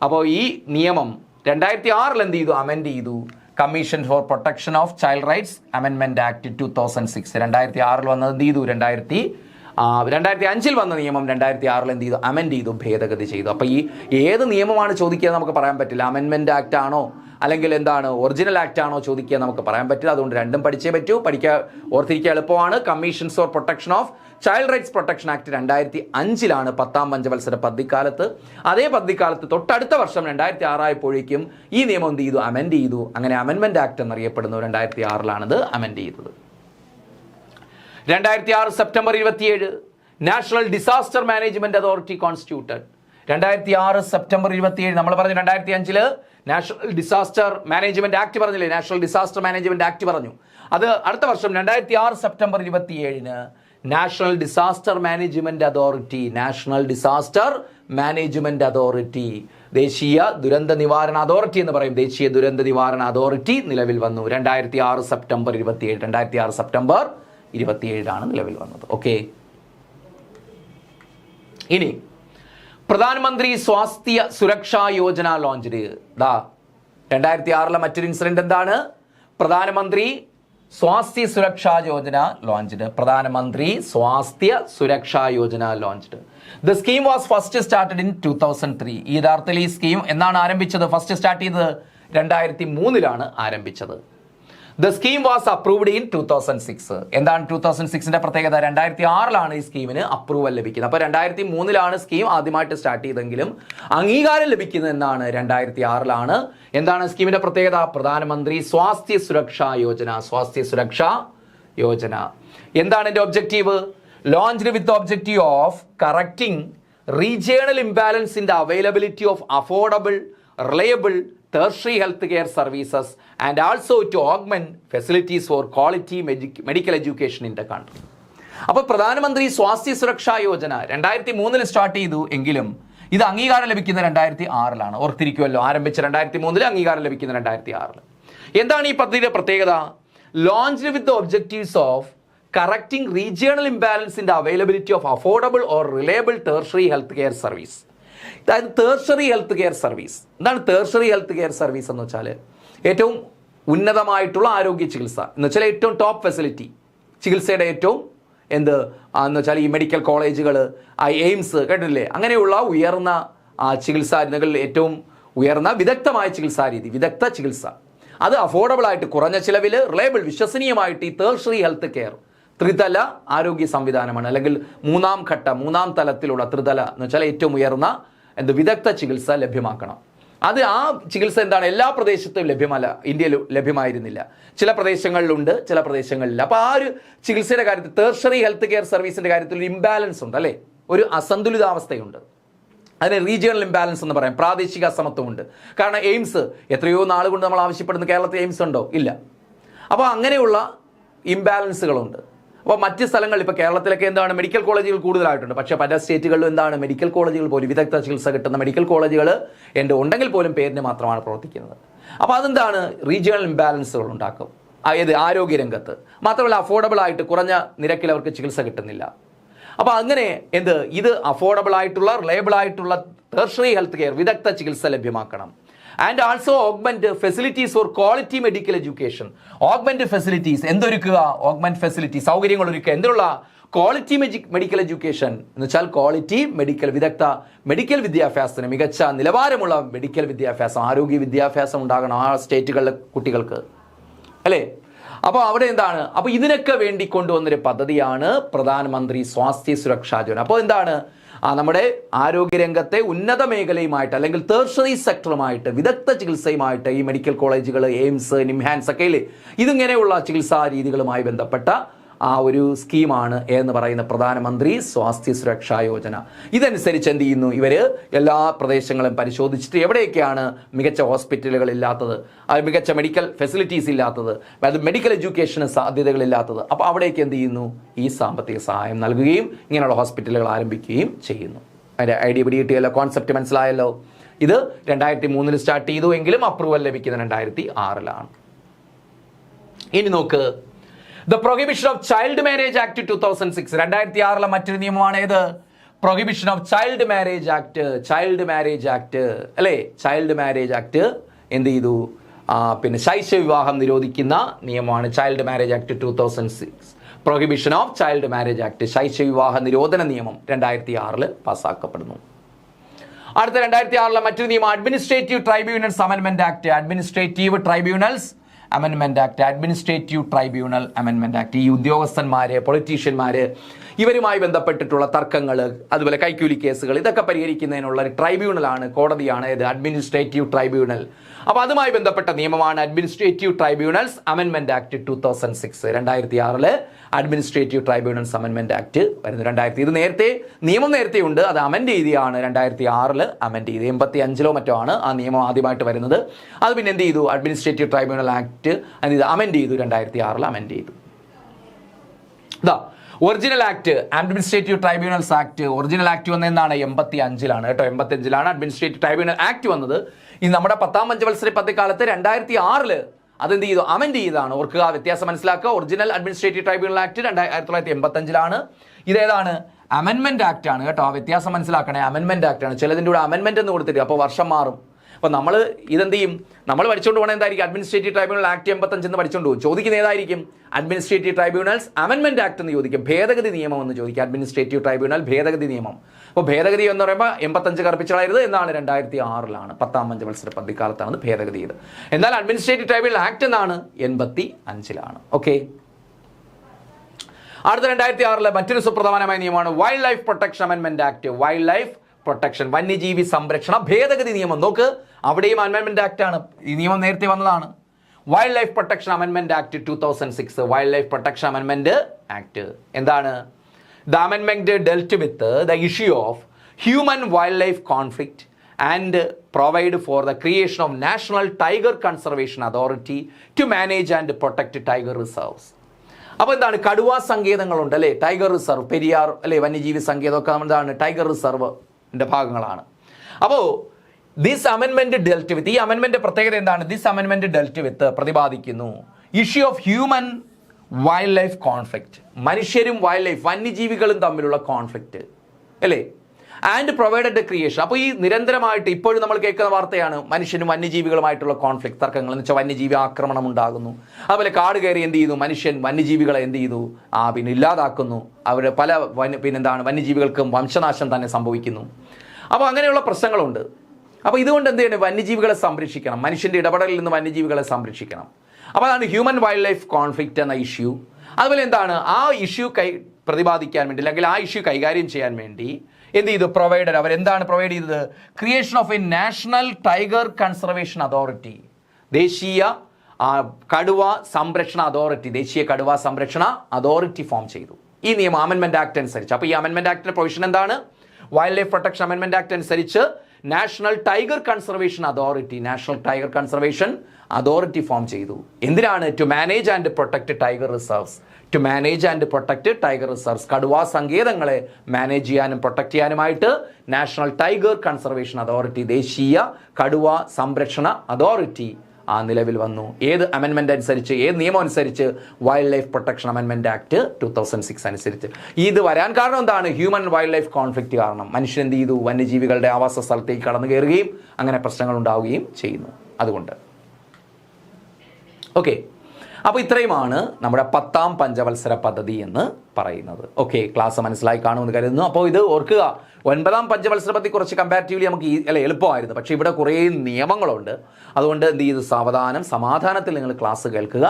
അപ്പോൾ ഈ നിയമം 2006 എന്ത് ചെയ്തു? അമെൻഡ് ചെയ്തു. Commission for protection of child rights അമെൻമെന്റ് ആക്ട് 2006. 2006 വന്നത് എന്ത് ചെയ്തു? 2005 വന്ന നിയമം 2006 എന്ത് ചെയ്തു? അമെൻഡ് ചെയ്തു, ഭേദഗതി ചെയ്തു. അപ്പോൾ ഈ ഏത് നിയമമാണ് ചോദിക്കുക നമുക്ക് പറയാൻ പറ്റില്ല. അമെൻമെന്റ് ആക്ട് ആണോ അല്ലെങ്കിൽ എന്താണ് ഒറിജിനൽ ആക്ട് ആണോ ചോദിക്കുക നമുക്ക് പറയാൻ പറ്റില്ല. അതുകൊണ്ട് രണ്ടും പഠിച്ചേ പറ്റൂ. ഓർത്തിരിക്കുക എളുപ്പമാണ്. Commissions for protection of child rights protection act 2005 10ാം പഞ്ചവത്സര പദ്ധതിക്കാലത്ത്. അതേ പദ്ധതിക്കാലത്ത് തൊട്ടടുത്ത വർഷം 2006 ആയപ്പോഴേക്കും ഈ നിയമം എന്ത് ചെയ്തു? അമെൻഡ് ചെയ്തു. അങ്ങനെ അമെൻമെന്റ് ആക്ട് എന്നറിയപ്പെടുന്നു. 2006 അമെൻഡ് ചെയ്തത്. 2006 September 27 national disaster management authority constituted. 2006 September 27 നമ്മൾ പറഞ്ഞു. 2005 നാഷണൽ ഡിസാസ്റ്റർ മാനേജ്മെന്റ് ആക്ട് പറഞ്ഞില്ലേ? നാഷണൽ ഡിസാസ്റ്റർ മാനേജ്മെന്റ് ആക്ട് പറഞ്ഞു. അത് അടുത്ത വർഷം 2006 September 27 national disaster management authority ദേശീയ ദുരന്ത നിവാരണ അതോറിറ്റി എന്ന് പറയും. ദേശീയ ദുരന്ത നിവാരണ അതോറിറ്റി നിലവിൽ വന്നു 2006 സെപ്റ്റംബർ 27. 2006 സെപ്റ്റംബർ 27 നിലവിൽ വന്നത്. ഓക്കെ, ഇനി പ്രധാനമന്ത്രി സ്വാസ്ഥ്യ സുരക്ഷാ യോജന ലോഞ്ച്. 2006 മറ്റൊരു ഇൻസിഡന്റ് എന്താണ്? പ്രധാനമന്ത്രി സ്വാസ്ഥ്യ സുരക്ഷാ യോജന ലോഞ്ച്ഡ്. പ്രധാനമന്ത്രി സ്വാസ്ഥ്യ സുരക്ഷാ Yojana launched. The scheme was first started in 2003. ഈ യഥാർത്ഥത്തിൽ ഈ സ്കീം എന്നാണ് ആരംഭിച്ചത്? ഫസ്റ്റ് സ്റ്റാർട്ട് ചെയ്തത് 2003 ആരംഭിച്ചത്. The scheme was approved in 2006. എന്താണ് 2006ന്റെ പ്രത്യേകത? 2006 ഈ സ്കീമിന് അപ്രൂവൽ ലഭിക്കുന്നത്. അപ്പോൾ 2003 സ്കീം ആദ്യമായിട്ട് സ്റ്റാർട്ട് ചെയ്തെങ്കിലും അംഗീകാരം ലഭിക്കുന്നത് എന്നാണ്? 2006. എന്താണ് സ്കീമിന്റെ പ്രത്യേകത? പ്രധാനമന്ത്രി സ്വാസ്ഥ്യ സുരക്ഷാ യോജന. എന്താണ് എന്റെ objective? Launched with objective of correcting regional imbalance in the availability of affordable, reliable tertiary health care services and also to augment facilities for quality medical education in the country. അപ്പോൾ പ്രധാനമന്ത്രി സ്വാസ്ഥ്യ സുരക്ഷാ യോജന 2003 സ്റ്റാർട്ട് ചെയ്തു എങ്കിലും ഇത് അംഗീകാരം ലഭിക്കുന്ന 2006 ഓർത്തിരിക്കുമല്ലോ. ആരംഭിച്ച 2003 അംഗീകാരം ലഭിക്കുന്ന 2006. എന്താണ് ഈ പദ്ധതിയുടെ പ്രത്യേകത? Launched with the objectives of correcting regional imbalance in the availability of affordable or reliable tertiary health care service. അതായത് ടേർഷറി ഹെൽത്ത് കെയർ സർവീസ്. എന്താണ് ടേർഷറി ഹെൽത്ത് കെയർ സർവീസ് എന്ന് വെച്ചാൽ? ഏറ്റവും ഉന്നതമായിട്ടുള്ള ആരോഗ്യ ചികിത്സ എന്ന് വെച്ചാൽ ഏറ്റവും ടോപ്പ് ഫെസിലിറ്റി ചികിത്സയുടെ ഏറ്റവും എന്ന് വെച്ചാൽ ഈ മെഡിക്കൽ കോളേജുകൾ, എയിംസ് കേട്ടില്ലേ, അങ്ങനെയുള്ള ഉയർന്ന ചികിത്സാ രീതികളിൽ ഏറ്റവും ഉയർന്ന വിദഗ്ധമായ ചികിത്സാ രീതി, വിദഗ്ധ ചികിത്സ, അത് അഫോർഡബിൾ ആയിട്ട് കുറഞ്ഞ ചിലവിൽ റിലയബിൾ വിശ്വസനീയമായിട്ട് ഈ ടേർഷറി ഹെൽത്ത് കെയർ ത്രിതല ആരോഗ്യ സംവിധാനമാണ്. അല്ലെങ്കിൽ മൂന്നാം തലത്തിലുള്ള ത്രിതല എന്ന് വെച്ചാൽ ഏറ്റവും ഉയർന്ന വിദഗ്ധ ചികിത്സ ലഭ്യമാക്കണം. അത് ആ ചികിത്സ എന്താണ്? എല്ലാ പ്രദേശത്തും ലഭ്യമല്ല, ഇന്ത്യയിൽ ലഭ്യമായിരുന്നില്ല. ചില പ്രദേശങ്ങളിലുണ്ട്, ചില പ്രദേശങ്ങളിലില്ല. അപ്പോൾ ആ ഒരു ചികിത്സയുടെ കാര്യത്തിൽ ടേർഷറി ഹെൽത്ത് കെയർ സർവീസിന്റെ കാര്യത്തിൽ ഒരു ഇംബാലൻസ് ഉണ്ട്, അല്ലേ? ഒരു അസന്തുലിതാവസ്ഥയുണ്ട്. അതിന് റീജിയണൽ ഇംബാലൻസ് എന്ന് പറയാം. പ്രാദേശിക അസമത്വമുണ്ട്. കാരണം എയിംസ് എത്രയോ നാളുകൊണ്ട് നമ്മൾ ആവശ്യപ്പെടുന്ന കേരളത്തിൽ എയിംസ് ഉണ്ടോ? ഇല്ല. അപ്പോൾ അങ്ങനെയുള്ള ഇംബാലൻസുകളുണ്ട്. അപ്പോൾ മറ്റ് സ്ഥലങ്ങളിൽ ഇപ്പോൾ കേരളത്തിലൊക്കെ എന്താണ് മെഡിക്കൽ കോളേജുകൾ കൂടുതലായിട്ടുണ്ട്. പക്ഷേ പല സ്റ്റേറ്റുകളിലും എന്താണ് മെഡിക്കൽ കോളേജുകൾ പോലും വിദഗ്ധ ചികിത്സ കിട്ടുന്ന മെഡിക്കൽ കോളേജുകൾ ഉണ്ടെങ്കിൽ പോലും പേരിന് മാത്രമാണ് പ്രവർത്തിക്കുന്നത്. അപ്പോൾ അതെന്താണ്? റീജിയണൽ ഇംബാലൻസുകൾ ഉണ്ടാക്കും ആരോഗ്യരംഗത്ത്. മാത്രമല്ല അഫോർഡബിൾ ആയിട്ട് കുറഞ്ഞ നിരക്കിൽ അവർക്ക് ചികിത്സ കിട്ടുന്നില്ല. അപ്പോൾ അങ്ങനെ ഇത് അഫോർഡബിൾ ആയിട്ടുള്ള റിലയബിൾ ആയിട്ടുള്ള ടെർഷറി ഹെൽത്ത് കെയർ വിദഗ്ധ ചികിത്സ ലഭ്യമാക്കണം. And also augment facilities for quality medical education. Augment facilities എന്തൊരുക്കുക? ഓഗ്മെന്റ് ഫെസിലിറ്റി സൗകര്യങ്ങൾ ഒരുക്കുക. എന്തിനുള്ള? ക്വാളിറ്റി മെഡിക്കൽ എഡ്യൂക്കേഷൻ എന്ന് വെച്ചാൽ ക്വാളിറ്റി വിദഗ്ധ മെഡിക്കൽ വിദ്യാഭ്യാസത്തിന് മികച്ച നിലവാരമുള്ള മെഡിക്കൽ വിദ്യാഭ്യാസം, ആരോഗ്യ വിദ്യാഭ്യാസം ഉണ്ടാകണം ആ സ്റ്റേറ്റുകളിലെ കുട്ടികൾക്ക്, അല്ലേ? അപ്പോൾ അവിടെ എന്താണ്? അപ്പോൾ ഇതിനൊക്കെ വേണ്ടി കൊണ്ടുവന്നൊരു പദ്ധതിയാണ് പ്രധാനമന്ത്രി സ്വാസ്ഥ്യ സുരക്ഷാ യോജന. അപ്പോൾ എന്താണ്? നമ്മുടെ ആരോഗ്യരംഗത്തെ ഉന്നത മേഖലയുമായിട്ട് അല്ലെങ്കിൽ ടേർഷറി സെക്ടറുമായിട്ട് വിദഗ്ധ ചികിത്സയുമായിട്ട് ഈ മെഡിക്കൽ കോളേജുകൾ, എയിംസ്, നിംഹാൻസ് ഒക്കെ ഇല്ലേ, ഇതിങ്ങനെയുള്ള ചികിത്സാ രീതികളുമായി ബന്ധപ്പെട്ട ആ ഒരു സ്കീമാണ് എന്ന് പറയുന്ന പ്രധാനമന്ത്രി സ്വാസ്ഥ്യ സുരക്ഷാ യോജന. ഇതനുസരിച്ച് എന്ത് ചെയ്യുന്നു, ഇവർ എല്ലാ പ്രദേശങ്ങളും പരിശോധിച്ചിട്ട് എവിടെയൊക്കെയാണ് മികച്ച ഹോസ്പിറ്റലുകൾ ഇല്ലാത്തത്, മികച്ച മെഡിക്കൽ ഫെസിലിറ്റീസ് ഇല്ലാത്തത്, അത് മെഡിക്കൽ എഡ്യൂക്കേഷന് സാധ്യതകളില്ലാത്തത്, അപ്പോൾ അവിടേക്ക് എന്ത് ചെയ്യുന്നു, ഈ സാമ്പത്തിക സഹായം നൽകുകയും ഇങ്ങനെയുള്ള ഹോസ്പിറ്റലുകൾ ആരംഭിക്കുകയും ചെയ്യുന്നു. അതിൻ്റെ ഐഡിയ പിടികിട്ടിയല്ലോ, കോൺസെപ്റ്റ് മനസ്സിലായല്ലോ. ഇത് 2003 സ്റ്റാർട്ട് ചെയ്തു എങ്കിലും അപ്രൂവൽ ലഭിക്കുന്നത് 2006. ഇനി നോക്ക്, the prohibition of child marriage act 2006, 2006 മറ്റൊരു നിയമമാണ് ഏത്, prohibition of child marriage act. Child marriage act അല്ലേ, ചൈൽഡ് മാരേജ് ആക്ട് എന്ത് ചെയ്തു, പിന്നെ ശൈശവ വിവാഹം നിരോധിക്കുന്ന നിയമമാണ് child marriage act 2006. Prohibition of child marriage act, ശൈശവ വിവാഹ നിരോധന നിയമം 2006 പാസ്സാക്കപ്പെടുന്നു. അടുത്ത 2006 മറ്റൊരു നിയമം അഡ്മിനിസ്ട്രേറ്റീവ് ട്രൈബ്യൂണൽസ് അമെൻമെന്റ് ആക്ട്. അഡ്മിനിസ്ട്രേറ്റീവ് ട്രൈബ്യൂണൽസ് അമെൻമെന്റ് ആക്ട്, അഡ്മിനിസ്ട്രേറ്റീവ് ട്രൈബ്യൂണൽ അമെൻമെന്റ് ആക്ട്. ഈ ഉദ്യോഗസ്ഥന്മാര്, പൊളിറ്റീഷ്യന്മാര്, ഇവരുമായി ബന്ധപ്പെട്ടിട്ടുള്ള തർക്കങ്ങൾ, അതുപോലെ കൈക്കൂലി കേസുകൾ, ഇതൊക്കെ പരിഹരിക്കുന്നതിനുള്ള ഒരു ട്രൈബ്യൂണലാണ്, കോടതിയാണ് ഇത് അഡ്മിനിസ്ട്രേറ്റീവ് ട്രൈബ്യൂണൽ. അപ്പോൾ അതുമായി ബന്ധപ്പെട്ട നിയമമാണ് അഡ്മിനിസ്ട്രേറ്റീവ് ട്രൈബ്യൂണൽസ് അമെൻമെന്റ് ആക്ട് 2006. 2006 അഡ്മിനിസ്ട്രേറ്റീവ് ട്രൈബ്യൂണൽസ് അമെൻമെന്റ് ആക്ട് വരുന്നു. 2000 ഇത് നേരത്തെ നിയമം നേരത്തെ ഉണ്ട്, അത് അമെൻഡ് ചെയ്താണ് 2006 അമെൻഡ് ചെയ്ത്. 85 മറ്റോ ആണ് ആ നിയമം ആദ്യമായിട്ട് വരുന്നത്. അത് പിന്നെ എന്ത് ചെയ്തു, അഡ്മിനിസ്ട്രേറ്റീവ് ട്രൈബ്യൂണൽ ആക്ട് അമെൻഡ് ചെയ്തു, 2006 അമെൻഡ് ചെയ്തു. ഇതാ original act, administrative tribunals act. Original act വന്നത് എന്നാണ് 85 കേട്ടോ, 85 അഡ്മിനിസ്ട്രേറ്റീവ് ട്രൈബ്യൂണൽ ആക്ട് വന്നത്. ഈ നമ്മുടെ 10ാം പഞ്ചവത്സര പദ്ധതിക്കാലത്ത് 2006 അതെന്ത് ചെയ്തു, അമെൻഡ് ചെയ്താണ്. ഓർക്കുക, വ്യത്യാസം മനസ്സിലാക്കുക. ഒറിജിനൽ അഡ്മിനിസ്ട്രേറ്റീവ് ട്രൈബ്യൂണൽ ആക്ട് 1985 ഇതേതാണ്, അമെൻമെന്റ് ആക്ട് ആണ് കേട്ടോ. ആ വ്യത്യാസം മനസ്സിലാക്കണേ, അമെൻമെന്റ് ആക്ട് ആണ്. ചിലതിൻ്റെ കൂടെ അമെൻമെന്റ് എന്ന് കൊടുത്തിട്ട് അപ്പോൾ വർഷം മാറും. അപ്പോൾ നമ്മൾ ഇതെന്ത് ചെയ്യും, നമ്മൾ പഠിച്ചുകൊണ്ട് പോകണത് എന്തായിരിക്കും, അഡ്മിനിസ്ട്രേറ്റീവ് ട്രൈബ്യൂണൽ ആക്ട് 85 എന്ന് പഠിച്ചുകൊണ്ട് പോകും. ചോദിക്കുന്ന ഏതായിരിക്കും, അഡ്മിനിസ്ട്രേറ്റീവ് ട്രൈബ്യൂണൽസ് അമെൻമെന്റ് ആക്ട് എന്ന് ചോദിക്കും. ഭേദഗതി നിയമം എന്ന് ചോദിക്കും, അഡ്മിനിസ്ട്രേറ്റീവ് ട്രൈബ്യൂണൽ ഭേദഗതി നിയമം. അപ്പോൾ ഭേദഗതി എന്ന് പറയുമ്പോൾ 85 കറുപ്പിച്ചളയരുത് എന്നാണ്, 2006 10ാം പഞ്ചവത്സര പദ്ധതിക്കാലത്താണ് ഭേദഗതി ചെയ്ത്. എന്നാൽ അഡ്മിനിസ്ട്രേറ്റീവ് ട്രൈബ്യൂണൽ ആക്ട് എന്നാണ് 85. ഓക്കെ, അടുത്ത 2006 മറ്റൊരു സുപ്രധാനമായ നിയമമാണ് വൈൽഡ് ലൈഫ് പ്രൊട്ടക്ഷൻ അമെൻമെന്റ് ആക്ട്. വൈൽഡ് ലൈഫ് പ്രൊട്ടക്ഷൻ, വന്യജീവി സംരക്ഷണ ഭേദഗതി നിയമം. നോക്ക്, അവിടെയും അമെൻമെന്റ് ആക്ട് ആണ്, ഈ നിയമം നേരത്തെ വന്നതാണ്. വൈൽഡ് ലൈഫ് പ്രൊട്ടക്ഷൻ അമെൻമെന്റ് ആക്ട് 2006, വൈൽഡ് ലൈഫ് പ്രൊട്ടക്ഷൻ അമെൻമെന്റ് ആക്ട് എന്താണ്, ദ അമെൻമെന്റ് dealt with the issue of human wildlife conflict and provide for the creation of national tiger conservation authority to manage and protect tiger reserves. അപ്പോൾ എന്താണ്, കടുവാ സങ്കേതങ്ങളുണ്ട് അല്ലേ, tiger reserve, Periyar അല്ലേ, വന്യജീവി സങ്കേതമൊക്കെ എന്താണ്, ടൈഗർ റിസർവിന്റെ ഭാഗങ്ങളാണ്. അപ്പോൾ ദിസ് അമെൻമെന്റ് ഡെൽറ്റ് വിത്ത്, ഈ അമെൻമെന്റ് പ്രത്യേകത എന്താണ്, ദിസ് അമെൻമെന്റ് ഡെൽറ്റ് വിത്ത് പ്രതിപാദിക്കുന്നു issue of human wildlife conflict, മനുഷ്യരും വൈൽഡ് ലൈഫ് വന്യജീവികളും തമ്മിലുള്ള കോൺഫ്ലിക്റ്റ് അല്ലേ, ആൻഡ് പ്രൊവൈഡഡ് ക്രിയേഷൻ. അപ്പോൾ ഈ നിരന്തരമായിട്ട് ഇപ്പോഴും നമ്മൾ കേൾക്കുന്ന വാർത്തയാണ് മനുഷ്യനും വന്യജീവികളുമായിട്ടുള്ള കോൺഫ്ലിക്റ്റ്, തർക്കങ്ങൾ എന്ന് വെച്ചാൽ വന്യജീവി ആക്രമണം ഉണ്ടാകുന്നു. അതുപോലെ കാട് കയറി എന്ത് ചെയ്യുന്നു, മനുഷ്യൻ വന്യജീവികളെ എന്ത് ചെയ്തു, പിന്നെ ഇല്ലാതാക്കുന്നു. അവരുടെ പല പിന്നെന്താണ് വന്യജീവികൾക്കും വംശനാശം തന്നെ സംഭവിക്കുന്നു. അപ്പോൾ അങ്ങനെയുള്ള പ്രശ്നങ്ങളുണ്ട്. അപ്പോൾ ഇതുകൊണ്ട് എന്ത് ചെയ്യണം, വന്യജീവികളെ സംരക്ഷിക്കണം, മനുഷ്യൻ്റെ ഇടപെടലിൽ നിന്ന് വന്യജീവികളെ സംരക്ഷിക്കണം. അപ്പോൾ അതാണ് ഹ്യൂമൻ വൈൽഡ് ലൈഫ് കോൺഫ്ലിക്റ്റ് എന്ന ഇഷ്യൂ. അതുപോലെ എന്താണ്, ആ ഇഷ്യൂ പ്രതിപാദിക്കാൻ വേണ്ടി അല്ലെങ്കിൽ ആ ഇഷ്യൂ കൈകാര്യം ചെയ്യാൻ വേണ്ടി എന്ത് ചെയ്തു, പ്രൊവൈഡഡ്, അവരെന്താണ് പ്രൊവൈഡ് ചെയ്തത്, creation of A national tiger conservation authority, ദേശീയ കടുവ സംരക്ഷണ അതോറിറ്റി, ദേശീയ കടുവ സംരക്ഷണ അതോറിറ്റി ഫോം ചെയ്തു ഈ നിയമം അമെൻമെന്റ് ആക്ട് അനുസരിച്ച്. അപ്പോൾ ഈ അമെൻമെന്റ് ആക്ടിന്റെ പ്രൊവിഷൻ എന്താണ്, വൈൽഡ് ലൈഫ് പ്രൊട്ടക്ഷൻ അമെൻമെന്റ് ആക്ട് അനുസരിച്ച് national tiger conservation authority, national tiger conservation authority form ചെയ്തു. എന്തിനാണ്, to manage and protect tiger reserves, to manage and protect tiger reserves, കടുവാ സങ്കേതങ്ങളെ മാനേജ് ചെയ്യാനും പ്രൊട്ടക്ട് ചെയ്യാനുമായിട്ട് നാഷണൽ ടൈഗർ കൺസർവേഷൻ അതോറിറ്റി, ദേശീയ കടുവ സംരക്ഷണ അതോറിറ്റി നിലവിൽ വന്നു. ഏത് അമെൻമെന്റ് അനുസരിച്ച്, ഏത് നിയമം അനുസരിച്ച്, വൈൽഡ് ലൈഫ് പ്രൊട്ടക്ഷൻ അമെൻമെന്റ് ആക്ട് 2006 അനുസരിച്ച്. ഇത് വരാൻ കാരണം എന്താണ്, ഹ്യൂമൻ വൈൽഡ് ലൈഫ് കോൺഫ്ലിക്റ്റ് കാരണം. മനുഷ്യൻ എന്ത് ചെയ്തു, വന്യജീവികളുടെ ആവാസ സ്ഥലത്തേക്ക് കടന്നു കയറുകയും അങ്ങനെ പ്രശ്നങ്ങൾ ഉണ്ടാവുകയും ചെയ്യുന്നു. അതുകൊണ്ട് ഓക്കെ, അപ്പോൾ ഇത്രയുമാണ് നമ്മുടെ 10ാം പഞ്ചവത്സര പദ്ധതി എന്ന് പറയുന്നത്. ഓക്കെ, ക്ലാസ് മനസ്സിലായി കാണുമെന്ന് കരുതുന്നു. അപ്പോൾ ഇത് ഓർക്കുക, 9ാം പഞ്ചവത്സര പദ്ധതി കുറച്ച് കമ്പാരിറ്റീവ്ലി നമുക്ക് എളുപ്പമായിരുന്നു, പക്ഷേ ഇവിടെ കുറേ നിയമങ്ങളുണ്ട്. അതുകൊണ്ട് എന്ത് ചെയ്തു, സാവധാനം സമാധാനത്തിൽ നിങ്ങൾ ക്ലാസ് കേൾക്കുക.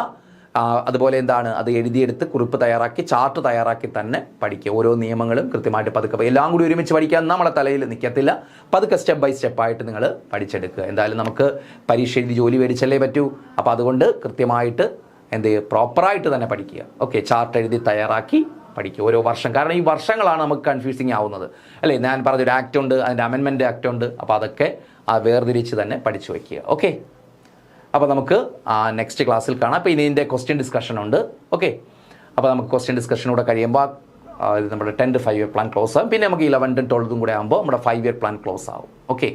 അതുപോലെ എന്താണ്, അത് എഴുതിയെടുത്ത് കുറിപ്പ് തയ്യാറാക്കി ചാർട്ട് തയ്യാറാക്കി തന്നെ പഠിക്കുക. ഓരോ നിയമങ്ങളും കൃത്യമായിട്ട് പതുക്കെ, എല്ലാം കൂടി ഒരുമിച്ച് പഠിക്കാൻ നമ്മളെ തലയിൽ നിൽക്കത്തില്ല. പതുക്കെ സ്റ്റെപ്പ് ബൈ സ്റ്റെപ്പായിട്ട് നിങ്ങൾ പഠിച്ചെടുക്കുക. എന്തായാലും നമുക്ക് പരീക്ഷ എഴുതി ജോലി മേടിച്ചല്ലേ പറ്റൂ. അപ്പോൾ അതുകൊണ്ട് കൃത്യമായിട്ട് എന്ത് ചെയ്യുക, പ്രോപ്പറായിട്ട് തന്നെ പഠിക്കുക. ഓക്കെ, ചാർട്ട് എഴുതി തയ്യാറാക്കി പഠിക്കുക ഓരോ വർഷം. കാരണം ഈ വർഷങ്ങളാണ് നമുക്ക് കൺഫ്യൂസിങ് ആവുന്നത് അല്ലേ. ഞാൻ പറഞ്ഞൊരു ആക്ട് ഉണ്ട്, അതിൻ്റെ അമെൻമെൻറ്റ് ആക്ട് ഉണ്ട്. അപ്പോൾ അതൊക്കെ വേർതിരിച്ച് തന്നെ പഠിച്ചു വയ്ക്കുക. ഓക്കെ, അപ്പോൾ നമുക്ക് നെക്സ്റ്റ് ക്ലാസ്സിൽ കാണാം. അപ്പോൾ ഇനി ഇതിൻ്റെ ക്വസ്റ്റ്യൻ ഡിസ്കഷൻ ഉണ്ട്. ഓക്കെ, അപ്പോൾ നമുക്ക് ക്വസ്റ്റ്യൻ ഡിസ്കഷനൂടെ കഴിയുമ്പോൾ ഇത് നമ്മുടെ 10th 5 year പ്ലാൻ ക്ലോസ് ആകും. പിന്നെ നമുക്ക് 11th 12th കൂടെ ആകുമ്പോൾ നമ്മുടെ 5 year പ്ലാൻ ക്ലോസ് ആവും. ഓക്കെ.